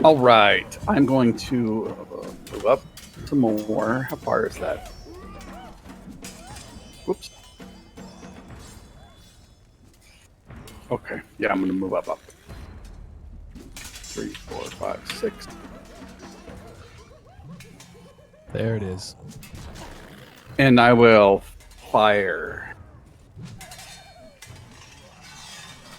All right, I'm going to move up some more. How far is that? Whoops. Okay, yeah, I'm going to move up. 3, 4, 5, 6. There it is. And I will fire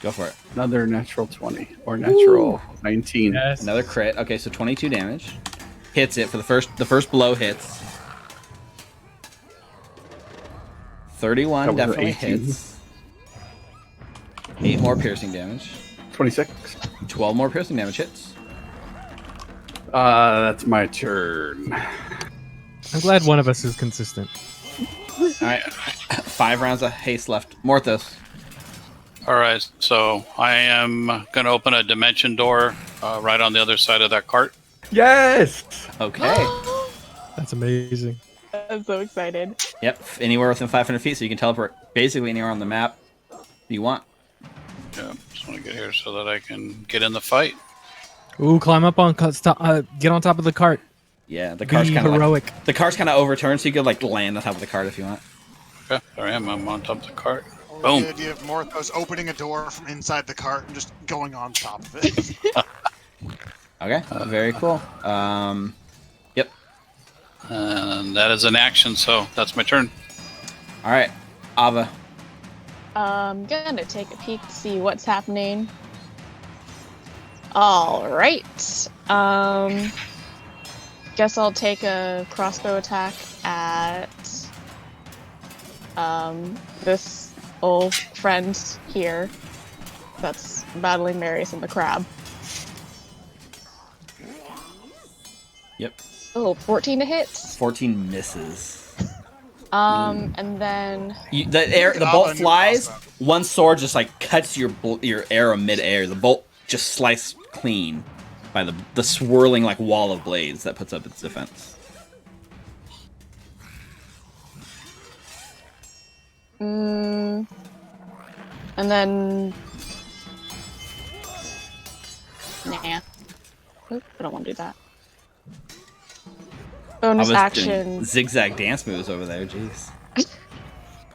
Go for it. another natural 20 or natural 19. Yes. Another crit. Okay, so 22 damage. Hits it for the first blow hits. 31 That was definitely 18. hits. 8 more piercing damage. 26. 12 more piercing damage hits. That's my turn. I'm glad one of us is consistent. All right, 5 rounds of haste left. Morthos. All right, so I am going to open a dimension door right on the other side of that cart. Yes! Okay. That's amazing. I'm so excited. Yep, anywhere within 500 feet, so you can teleport basically anywhere on the map you want. Yeah, just want to get here so that I can get in the fight. Ooh, climb up on, get on top of the cart. Yeah, the cart's Be kind of heroic. the cart's kind of overturned, so you could like land on top of the cart if you want. Okay, there I am. I'm on top of the cart. Or Boom. The idea of Morthos opening a door from inside the cart and just going on top of it. Okay, very cool. Yep. And that is an action, so that's my turn. All right, Ava. I'm gonna take a peek to see what's happening. All right. Guess I'll take a crossbow attack at this old friend here that's battling Marius and the crab. Yep. Oh, 14 to hit. 14 misses. And then The bolt flies. One sword just like cuts your arrow mid-air. The bolt just sliced clean by the swirling like wall of blades that puts up its defense. and then nah. Oop, I don't want to do that. Bonus doing action. zigzag dance moves over there. Jeez.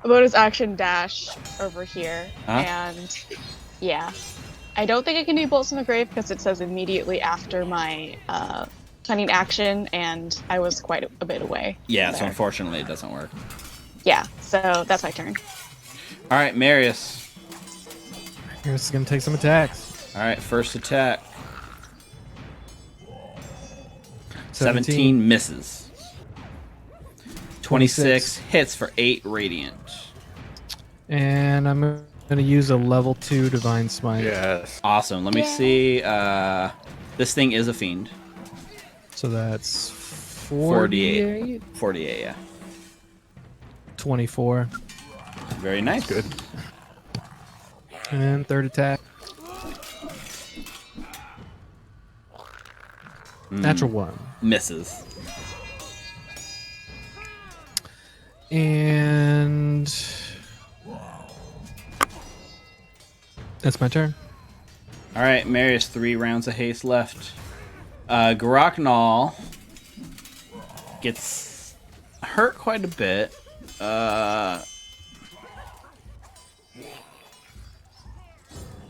Bonus action dash over here, Huh? and yeah. I don't think I can do bolts in the grave because it says immediately after my cunning action, and I was quite a bit away. Yeah, so there. unfortunately it doesn't work. Yeah, so that's my turn. All right, Marius. Here's gonna take some attacks. All right, first attack. 17 misses. 26 hits for 8 radiant. And I'm gonna use a level 2 divine smite. Yes. Awesome. Let me see. This thing is a fiend. So that's 48. 48, yeah. 24. Very nice. Good. And third attack. Natural 1. Misses. And that's my turn. All right, Marius, 3 rounds of haste left. Garoknal gets hurt quite a bit.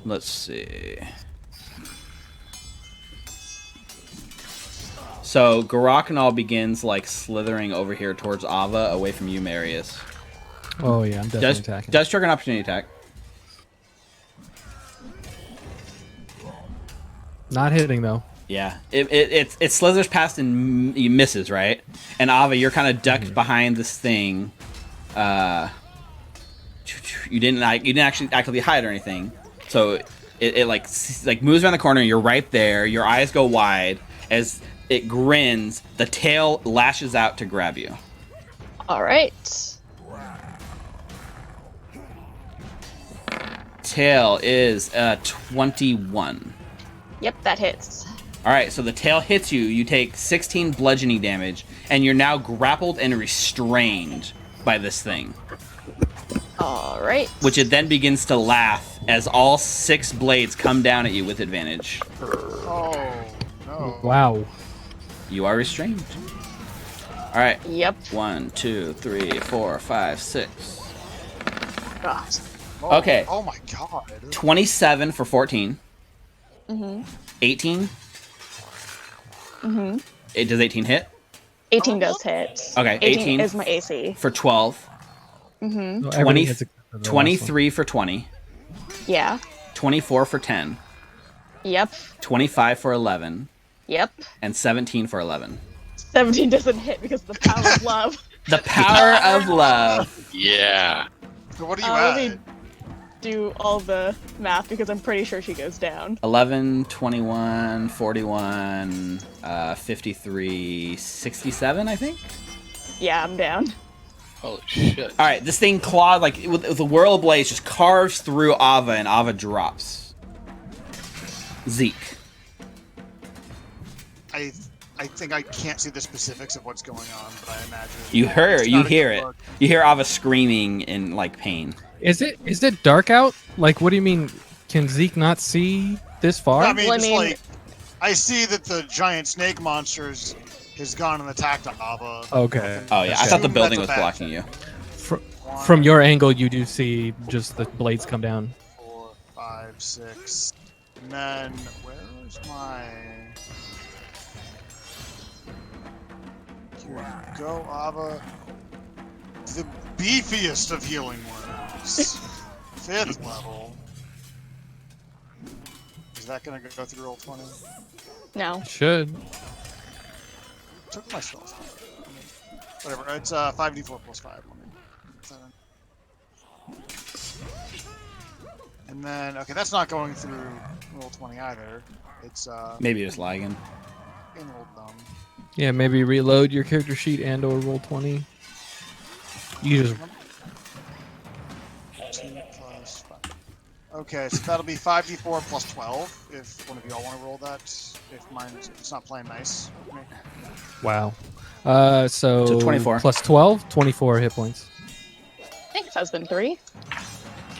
Let's see. So Garoknal begins like slithering over here towards Ava, away from you, Marius. Oh yeah, I'm definitely attacking. Does trigger an opportunity attack. Not hitting though. Yeah, it slithers past and misses, right? And Ava, you're kind of ducked behind this thing. You didn't actually actively hide or anything, so it like moves around the corner. And you're right there. Your eyes go wide as it grins. The tail lashes out to grab you. All right. Tail is 21. Yep, that hits. All right, so the tail hits you. You take 16 bludgeoning damage, and you're now grappled and restrained by this thing. All right. Which it then begins to laugh as all 6 blades come down at you with advantage. Oh, no. Wow. You are restrained. All right. Yep. 1, 2, 3, 4, 5, 6. God. Oh, Okay. Oh my god. 27 for 14. Mhm. 18. Mhm. Does 18 hit? 18 does hit. Okay, 18 is my AC. For 12. Mhm. So 20, everything hits except for the last 23 for 20. Yeah. 24 for 10. Yep. 25 for 11. Yep. And 17 for 11. 17 doesn't hit because of the power of love. The power of love. Yeah. So what are you Let at? me do all the math because I'm pretty sure she goes down. 11, 21, 41, 53, 67, I think? Yeah, I'm down. Holy shit. All right, this thing clawed, like, with the whirl blades, just carves through Ava, and Ava drops. Zeke. I think I can't see the specifics of what's going on, but I imagine You it's not a hear good it. look. You hear Ava screaming in, like, pain. Is it dark out? Like, what do you mean? Can Zeke not see this far? I mean, Well, I just mean- like I see that the giant snake monsters has gone and attacked Ava. Okay. Oh, yeah, I thought the Assume building that's was a bad blocking thing. you. From your angle, you do see just the blades come down. 4, 5, 6. And then where is my? Here you go, Ava. The beefiest of healing words. 5th level. Is that gonna go through roll 20? No. Should. Took my spells. Whatever. It's 5d4 plus 5. Let me put that in. And then okay, that's not going through roll 20 either. It's Maybe just lagging. getting a little dumb. Yeah, maybe reload your character sheet and or roll 20. You just 2 plus 5. Okay, so that'll be 5d4 plus 12 if one of y'all want to roll that. If it's not playing nice with me. wow. So So 24. plus 12, 24 hit points. Thanks, husband 3.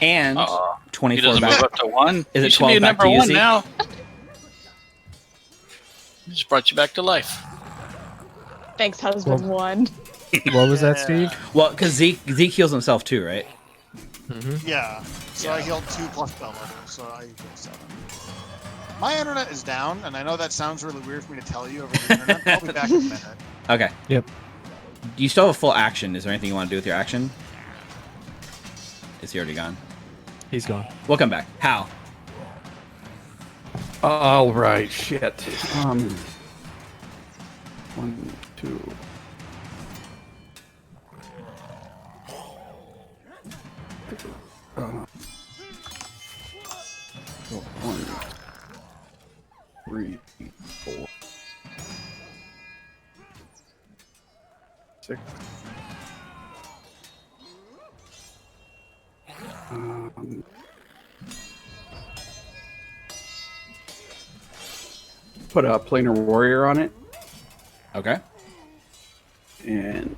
And He 24 doesn't back. move up to 1. Is He it should 12 be back number to you, 1 Zeke? now. Just brought you back to life. Thanks, husband Well- 1. What was that, Yeah. Steve? Well, because Zeke heals himself too, right? Yeah. So I healed 2 plus spell level, so I healed 7. My internet is down, and I know that sounds really weird for me to tell you over the internet. I'll be back in a minute. Okay. Yep. You still have a full action. Is there anything you want to do with your action? Is he already gone? He's gone. We'll come back. How? All right, shit. 1, 2. Uh, 1, 3, 4, 6. Put a planar warrior on it, Okay. and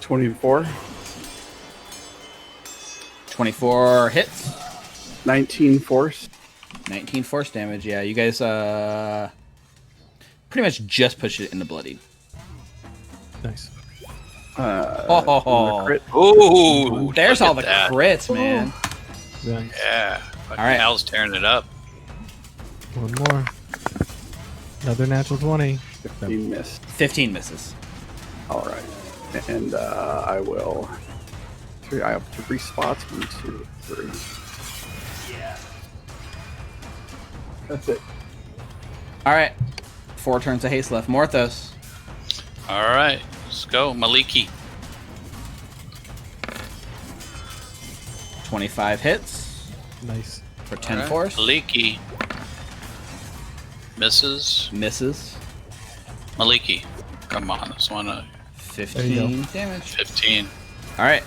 24, 24 hits. 19 force. 19 force damage. Yeah, you guys pretty much just push it into bloody. Nice. Oh. Crit. Ooh, There's look all at the that. crits, man. Nice. Yeah. All right. Hal's tearing it up. One more. Another natural 20. 15 missed. 15 misses. All right, and I will. I have 3 spots. 1, 2, 3. That's it. All right. 4 turns of haste left. Morthos. All right, let's go, Maliki. 25 hits Nice. for 10 All right. force. Maliki misses. Misses. Maliki, come on, this one 15 damage. 15. All right.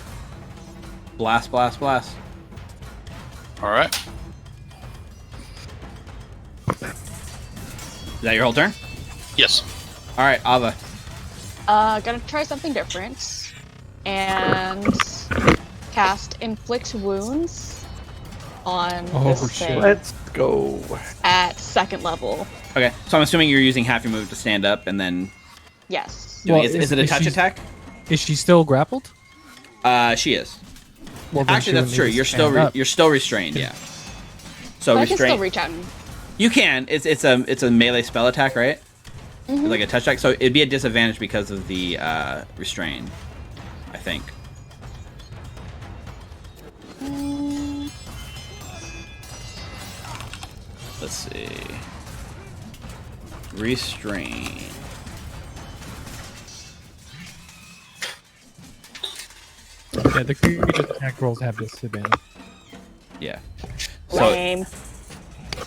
Blast, blast, blast. All right. Is that your whole turn? Yes. All right, Ava. Gonna try something different. And cast Inflict Wounds on this shit. thing Let's go. at 2nd level. Okay, so I'm assuming you're using half your move to stand up, and then Yes. doing, Well, is it a touch she- attack? Is she still grappled? She is. Well, then Actually, she that's would true. need to You're still stand up. you're still restrained. Yeah. So But I can still restrained. reach out and. You can. It's a melee spell attack, right? Mhm. Like a touch attack. So it'd be a disadvantage because of the restrain, I think. Mm, Let's see. Restrain. Yeah, the creature's attack rolls have disadvantage. Yeah. So lame.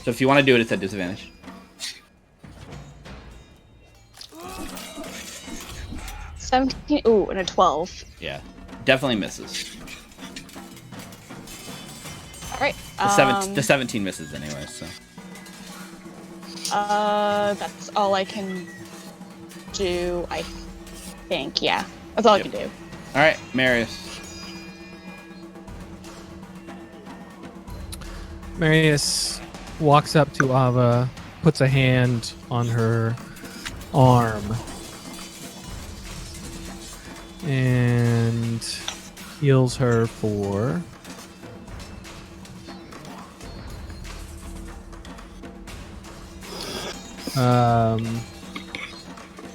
if you want to do it, it's at disadvantage. Ooh, and a 12. Yeah. Definitely misses. All right. The 17 misses anyway. So. That's all I can do. I think. Yeah, that's all Yep. I can do. All right, Marius. Marius walks up to Ava, puts a hand on her arm, and heals her for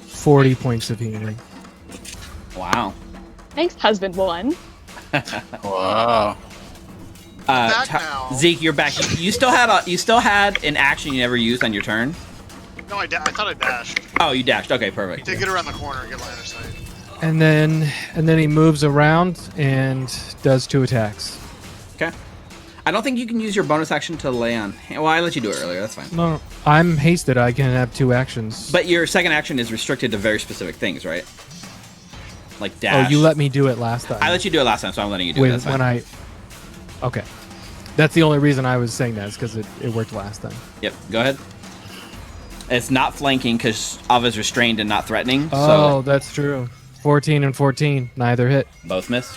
40 points of healing. Wow. Thanks, husband one. Wow. Back now. Zeke, you're back. You still had an action you never used on your turn. No, I thought I dashed. Oh, you dashed. Okay, perfect. To get around the corner and get line of sight. And then he moves around and does 2 attacks. Okay. I don't think you can use your bonus action to lay on. Well, I let you do it earlier. That's fine. No, I'm hasted. I can have 2 actions. But your second action is restricted to very specific things, right? Like dash. Oh, you let me do it last time. I let you do it last time, so I'm letting you do it. That's fine. when I. Okay, that's the only reason I was saying that is because it worked last time. Yep. Go ahead. It's not flanking because Ava's restrained and not threatening. Oh, So that's true. 14 and 14, neither hit, both miss.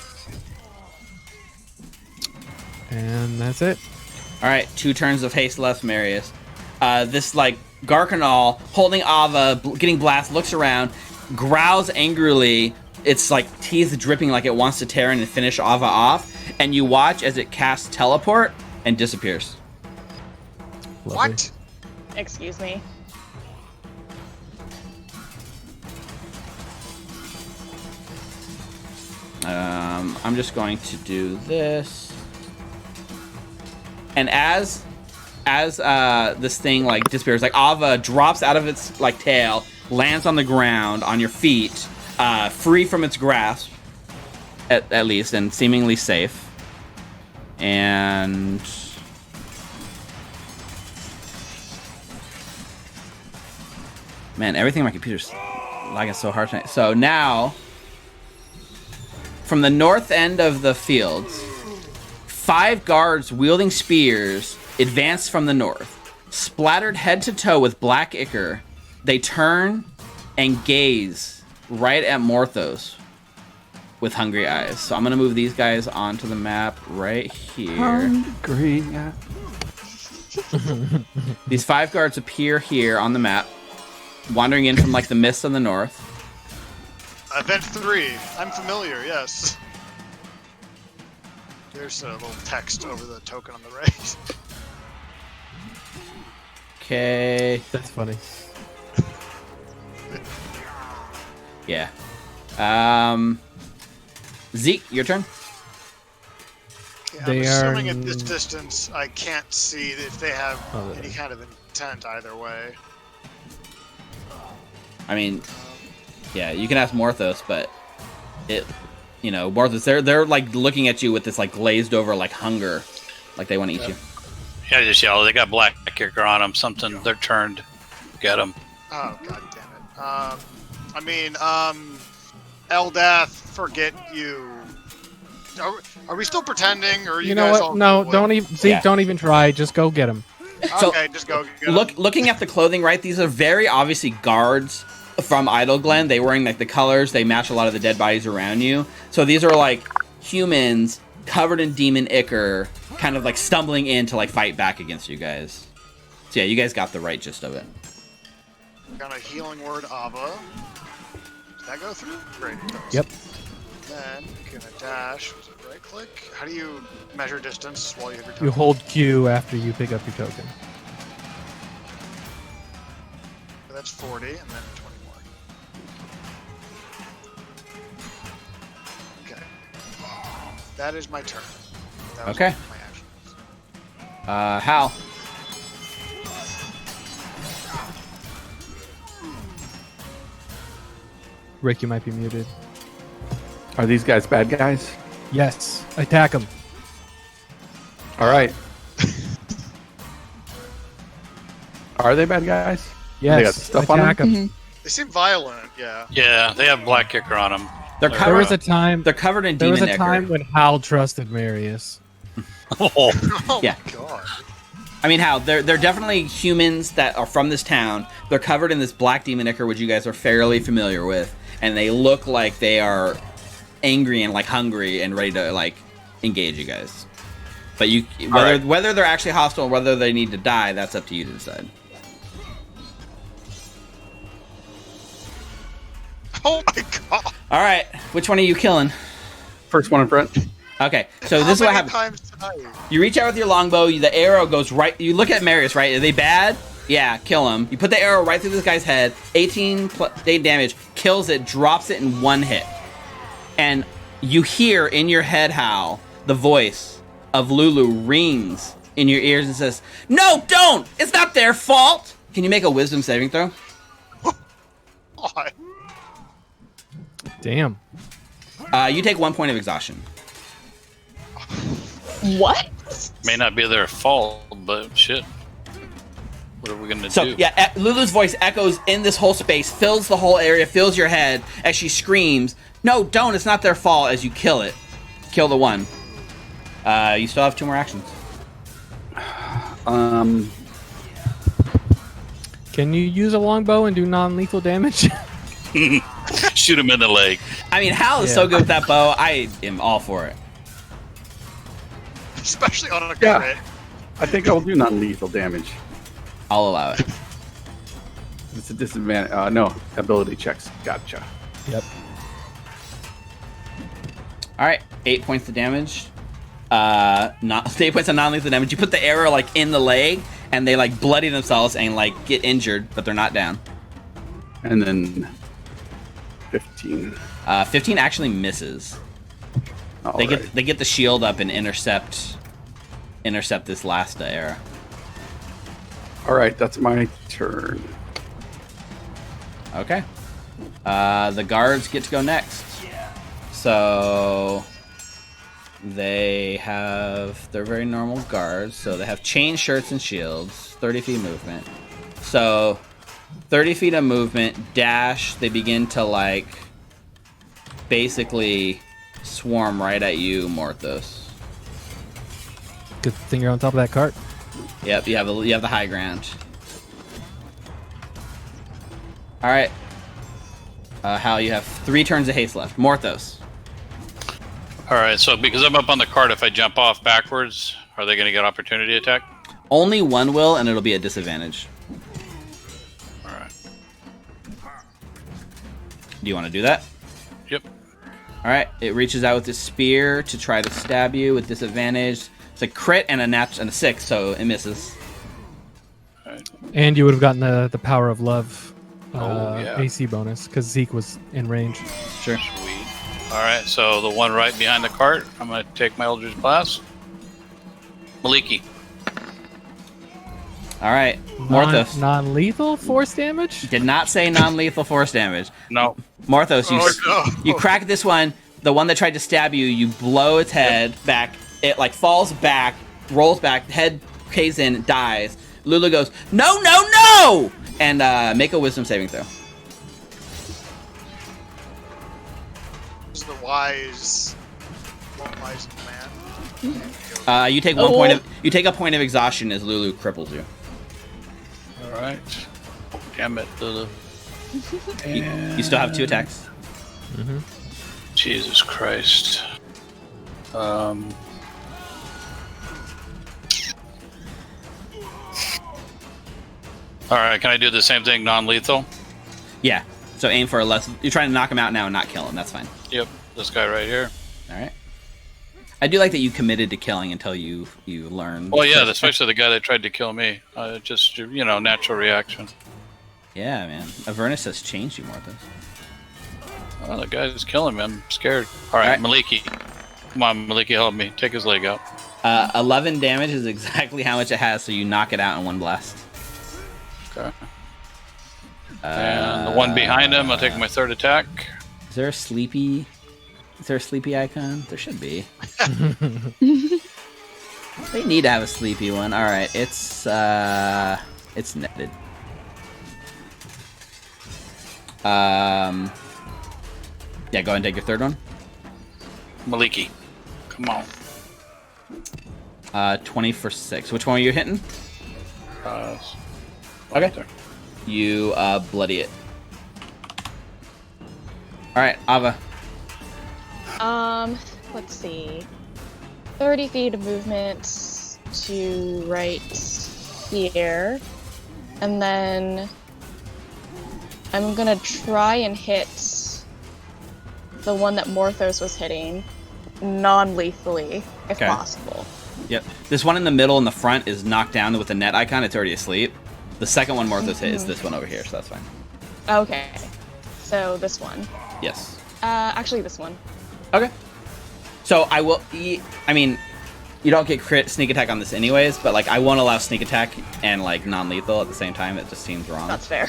and that's it. All right, 2 turns of haste left, Marius. This like Garcanal holding Ava, getting blast, looks around, growls angrily, its like teeth dripping like it wants to tear in and finish Ava off, and you watch as it casts teleport and disappears. Lovely. What? Excuse me. I'm just going to do this, and as this thing like disappears, like Ava drops out of its like tail, lands on the ground on your feet, free from its grasp, at least, and seemingly safe. And man, everything on my computer's lagging so hard tonight. So now, from the north end of the fields, 5 guards wielding spears advance from the north. Splattered head to toe with black ichor, they turn and gaze right at Morthos with hungry eyes. So I'm going to move these guys onto the map right here. Hungry. These 5 guards appear here on the map, wandering in from like the mist on the north. Event 3. I'm familiar, yes. There's a little text over the token on the right. Okay. That's funny. Yeah. Zeke, your turn. Okay, They I'm are assuming at this distance I can't see if they have Oh, any kind of intent either way. I mean, yeah, you can ask Morthos, but Morthos, they're like looking at you with this like glazed over like hunger, like they want to eat you. Yeah, just yell. They got black kicker on them. Something. They're turned. Get them. Oh, god damn it. Eldath, forget you. Are we still pretending, or are You guys know what? all No, cool? don't even. Zeke, Yeah. don't even try. Just go get him. So, Okay, just go get 'em. Looking at the clothing, right? These are very obviously guards from Idyllglen. They wearing like the colors. They match a lot of the dead bodies around you. So these are like humans covered in demon ichor, kind of like stumbling in to like fight back against you guys. So yeah, you guys got the right gist of it. Got a healing word, Ava. Did that go through? Great. it does. Yep. Then gonna dash. Was it right click? How do you measure distance while you have your You token? hold Q after you pick up your token. That's 40, and then 20 more. Okay. That is my turn. That was Okay. my action. Hal. Rick, you might be muted. Are these guys bad guys? Yes, attack him. All right. Are they bad guys? Yes, They got stuff on attack them? him. They seem violent, yeah. Yeah, they have black kicker on them. They're There covered. was a time. They're covered in There demon was a ichor. time when Hal trusted Marius. Oh, Oh Yeah. my god. I mean, how they're definitely humans that are from this town. They're covered in this black demon ichor, which you guys are fairly familiar with, and they look like they are angry and like hungry and ready to like engage you guys. But whether they're actually hostile, or whether they need to die, that's up to you to decide. Oh my god. All right, which one are you killing? First one in front. Okay, so How this is what many happens. times tonight? You reach out with your longbow. The arrow goes right. You look at Marius, right? Are they bad? Yeah, kill him. You put the arrow right through this guy's head. 18 damage. Kills it. Drops it in one hit. And you hear in your head, Hal, the voice of Lulu rings in your ears and says, "No, don't! It's not their fault!" Can you make a wisdom saving throw? God. Damn. You take 1 point of exhaustion. What? may not be their fault, but shit. What are we gonna So do? yeah, Lulu's voice echoes in this whole space, fills the whole area, fills your head as she screams, "No, don't! It's not their fault!" As you kill it, kill the one. You still have 2 more actions. Can you use a longbow and do non-lethal damage? Shoot him in the leg. I mean, Hal is so good with that bow. I am all for it. Especially on a Yeah. crit. I think I'll do non-lethal damage. I'll allow it. It's a disadvantage. No, ability checks. Gotcha. Yep. All right, 8 points of damage. Not 8 points of non-lethal damage. You put the arrow like in the leg, and they like bloody themselves and like get injured, but they're not down. And then 15. 15 actually misses. They get the shield up and intercept this last arrow. All right, that's my turn. Okay. The guards get to go next. So they have their very normal guards. So they have chain shirts and shields, 30 feet movement. So 30 feet of movement, dash, they begin to like basically swarm right at you, Morthos. Good thing you're on top of that cart. Yep, you have the high ground. All right. Hal, you have 3 turns of haste left. Morthos. All right, so because I'm up on the cart, if I jump off backwards, are they going to get opportunity attack? Only one will, and it'll be a disadvantage. All right. Do you want to do that? Yep. All right. It reaches out with its spear to try to stab you with disadvantage. It's a crit and a 6, so it misses. All right. And you would have gotten the power of love yeah. AC bonus because Zeke was in range. Sure. Sweet. All right, so the one right behind the cart, I'm going to take my Eldritch Blast. Maliki. All right. Morthos. Non-lethal force damage? Did not say non-lethal force damage. No. Morthos, Oh, no. you crack this one. The one that tried to stab you, you blow its head back. It like falls back, rolls back, head caves in, dies. Lulu goes, no, no, no! And make a wisdom saving throw. This is the wise man. You take a point of exhaustion as Lulu cripples you. All right. Damn it, Lulu. You still have 2 attacks. Mm-hmm. Jesus Christ. All right, can I do the same thing, non-lethal? Yeah. So aim for a less. You're trying to knock him out now and not kill him. That's fine. Yep, this guy right here. All right. I do like that you committed to killing until you learn. Well, yeah, especially the guy that tried to kill me. Just, natural reaction. Yeah, man. Avernus has changed you, Morthos. Oh, the guy's killing me. I'm scared. All right, Maliki. Come on, Maliki, help me. Take his leg out. 11 damage is exactly how much it has, so you knock it out in one blast. Okay. And the one behind him, I'll take my 3rd attack. Is there a sleepy icon? There should be. They need to have a sleepy one. All right, it's netted. Yeah, go ahead and take your 3rd one. Maliki, come on. 20 for 6. Which one are you hitting? Okay. Okay. You bloody it. All right, Ava. Let's see. 30 feet of movement to right here. And then I'm gonna try and hit the one that Morthos was hitting non-lethally, if possible. Yep. This one in the middle in the front is knocked down with the net icon. It's already asleep. The second one Morthos hit is this one over here, so that's fine. Okay. So this one. Yes. Actually this one. Okay. So I will. I mean, you don't get crit sneak attack on this anyways, but like I won't allow sneak attack and like non-lethal at the same time. It just seems wrong. That's fair.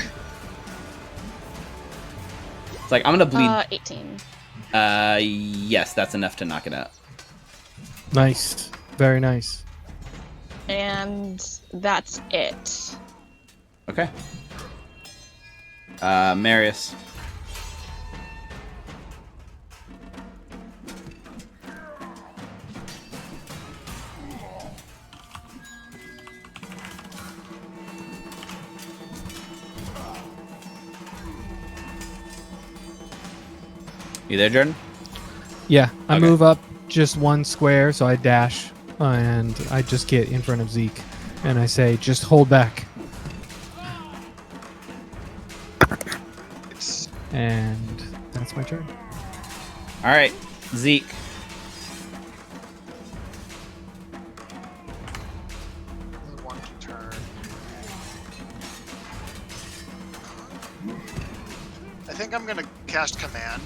It's like I'm gonna bleed. 18. Yes, that's enough to knock it out. Nice. Very nice. And that's it. Okay. Marius. You there, Jordan? Yeah, I Okay. move up just 1 square, so I dash, and I just get in front of Zeke, and I say, just hold back. And that's my turn. All right, Zeke. think I'm gonna cast command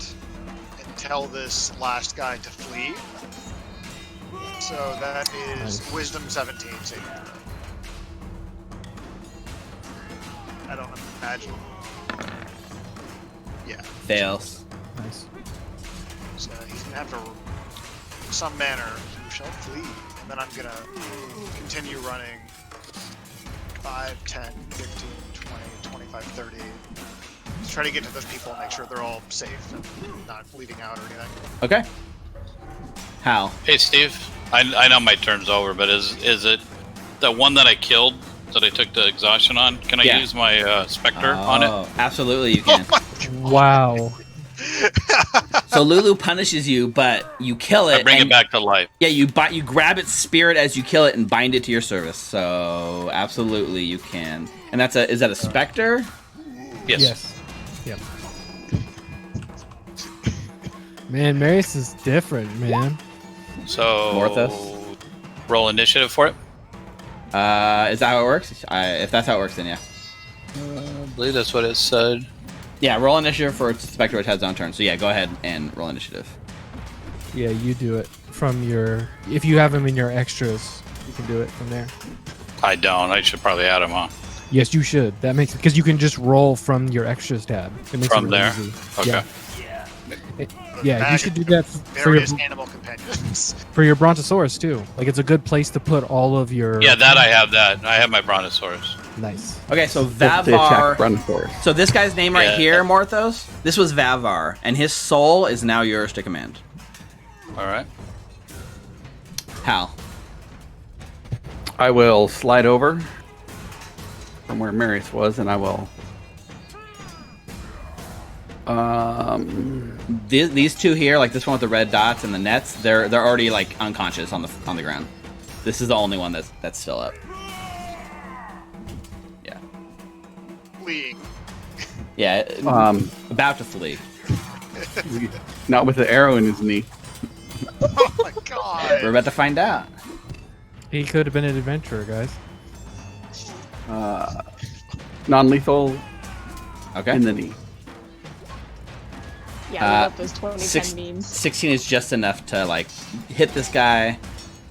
and tell this last guy to flee. So that is Nice. Wisdom 17 saving throw. I don't imagine. Yeah. Fails. Nice. So he's gonna have to, in some manner, you shall flee. And then I'm gonna continue running 5, 10, 15, 20, 25, 30. Just try to get to those people and make sure they're all safe and not bleeding out or anything. Okay. Hal. Hey, Steve. I know my turn's over, but is it the one that I killed that I took the exhaustion on? Can I Yeah. use my Spectre on it? Absolutely, you can. Wow. So Lulu punishes you, but you kill it. I bring and- it back to life. Yeah, you grab its spirit as you kill it and bind it to your service. So absolutely, you can. And is that a specter? Yes. Yep. Man, Marius is different, man. So Morthos? roll initiative for it. Is that how it works? If that's how it works, then yeah. I believe that's what it said. Yeah, roll initiative for specter, which has its own turn. So yeah, go ahead and roll initiative. Yeah, you do it from your. If you have them in your extras, you can do it from there. I don't. I should probably add them on. Yes, you should. That makes because you can just roll from your extras tab. It makes From it really there? easy. Okay. Yeah, you should do that for Various your animal companions. for your Brontosaurus too. Like it's a good place to put all of your. Yeah, that I have that. I have my Brontosaurus. Nice. Okay, so That's the attack Vavar. run for it. So this guy's name right Yeah. here, Morthos. This was Vavar, and his soul is now yours to command. All right. Hal. I will slide over from where Marius was, and I will. These two here, like this one with the red dots and the nets, they're already like unconscious on the ground. This is the only one that's still up. Yeah. Fleeing. Yeah. About to flee. Not with the arrow in his knee. Oh my god. We're about to find out. He could have been an adventurer, guys. Non-lethal Okay. in the knee. Yeah, I love those 2010 six- memes. 16 is just enough to like hit this guy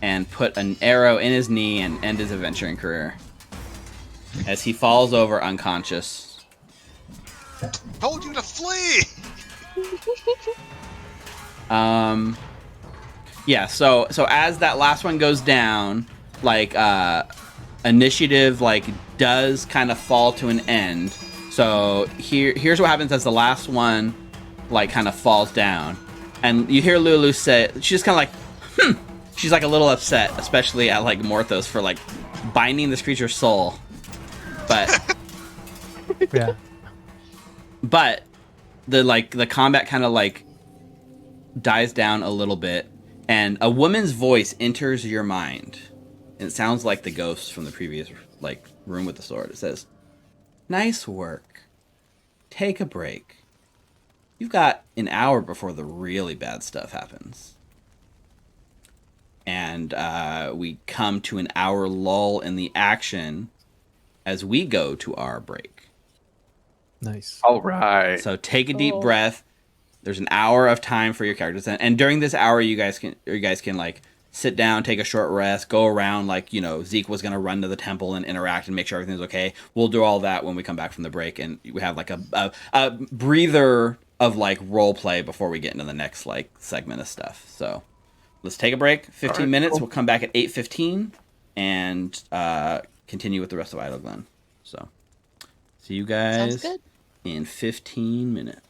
and put an arrow in his knee and end his adventuring career. As he falls over unconscious. Told you to flee. Yeah, so as that last one goes down, like initiative like does kind of fall to an end. So here's what happens as the last one like kind of falls down. And you hear Lulu say, she's just kind of like, She's like a little upset, especially at like Morthos for like binding this creature's soul. But Yeah. but the combat kind of like dies down a little bit, and a woman's voice enters your mind, and it sounds like the ghost from the previous like room with the sword. It says, "Nice work. Take a break. You've got an hour before the really bad stuff happens." And we come to an hour lull in the action as we go to our break. Nice. All right. So take a deep Cool. breath. There's an hour of time for your characters, and during this hour, you guys can like sit down, take a short rest, go around. Like, you know, Zeke was gonna run to the temple and interact and make sure everything's okay. We'll do all that when we come back from the break, and we have like a breather of like role play before we get into the next like segment of stuff. So let's take a break. 15 right, minutes. cool. We'll come back at 8:15 and continue with the rest of Idyllglen. So see you guys Sounds good. in 15 minutes.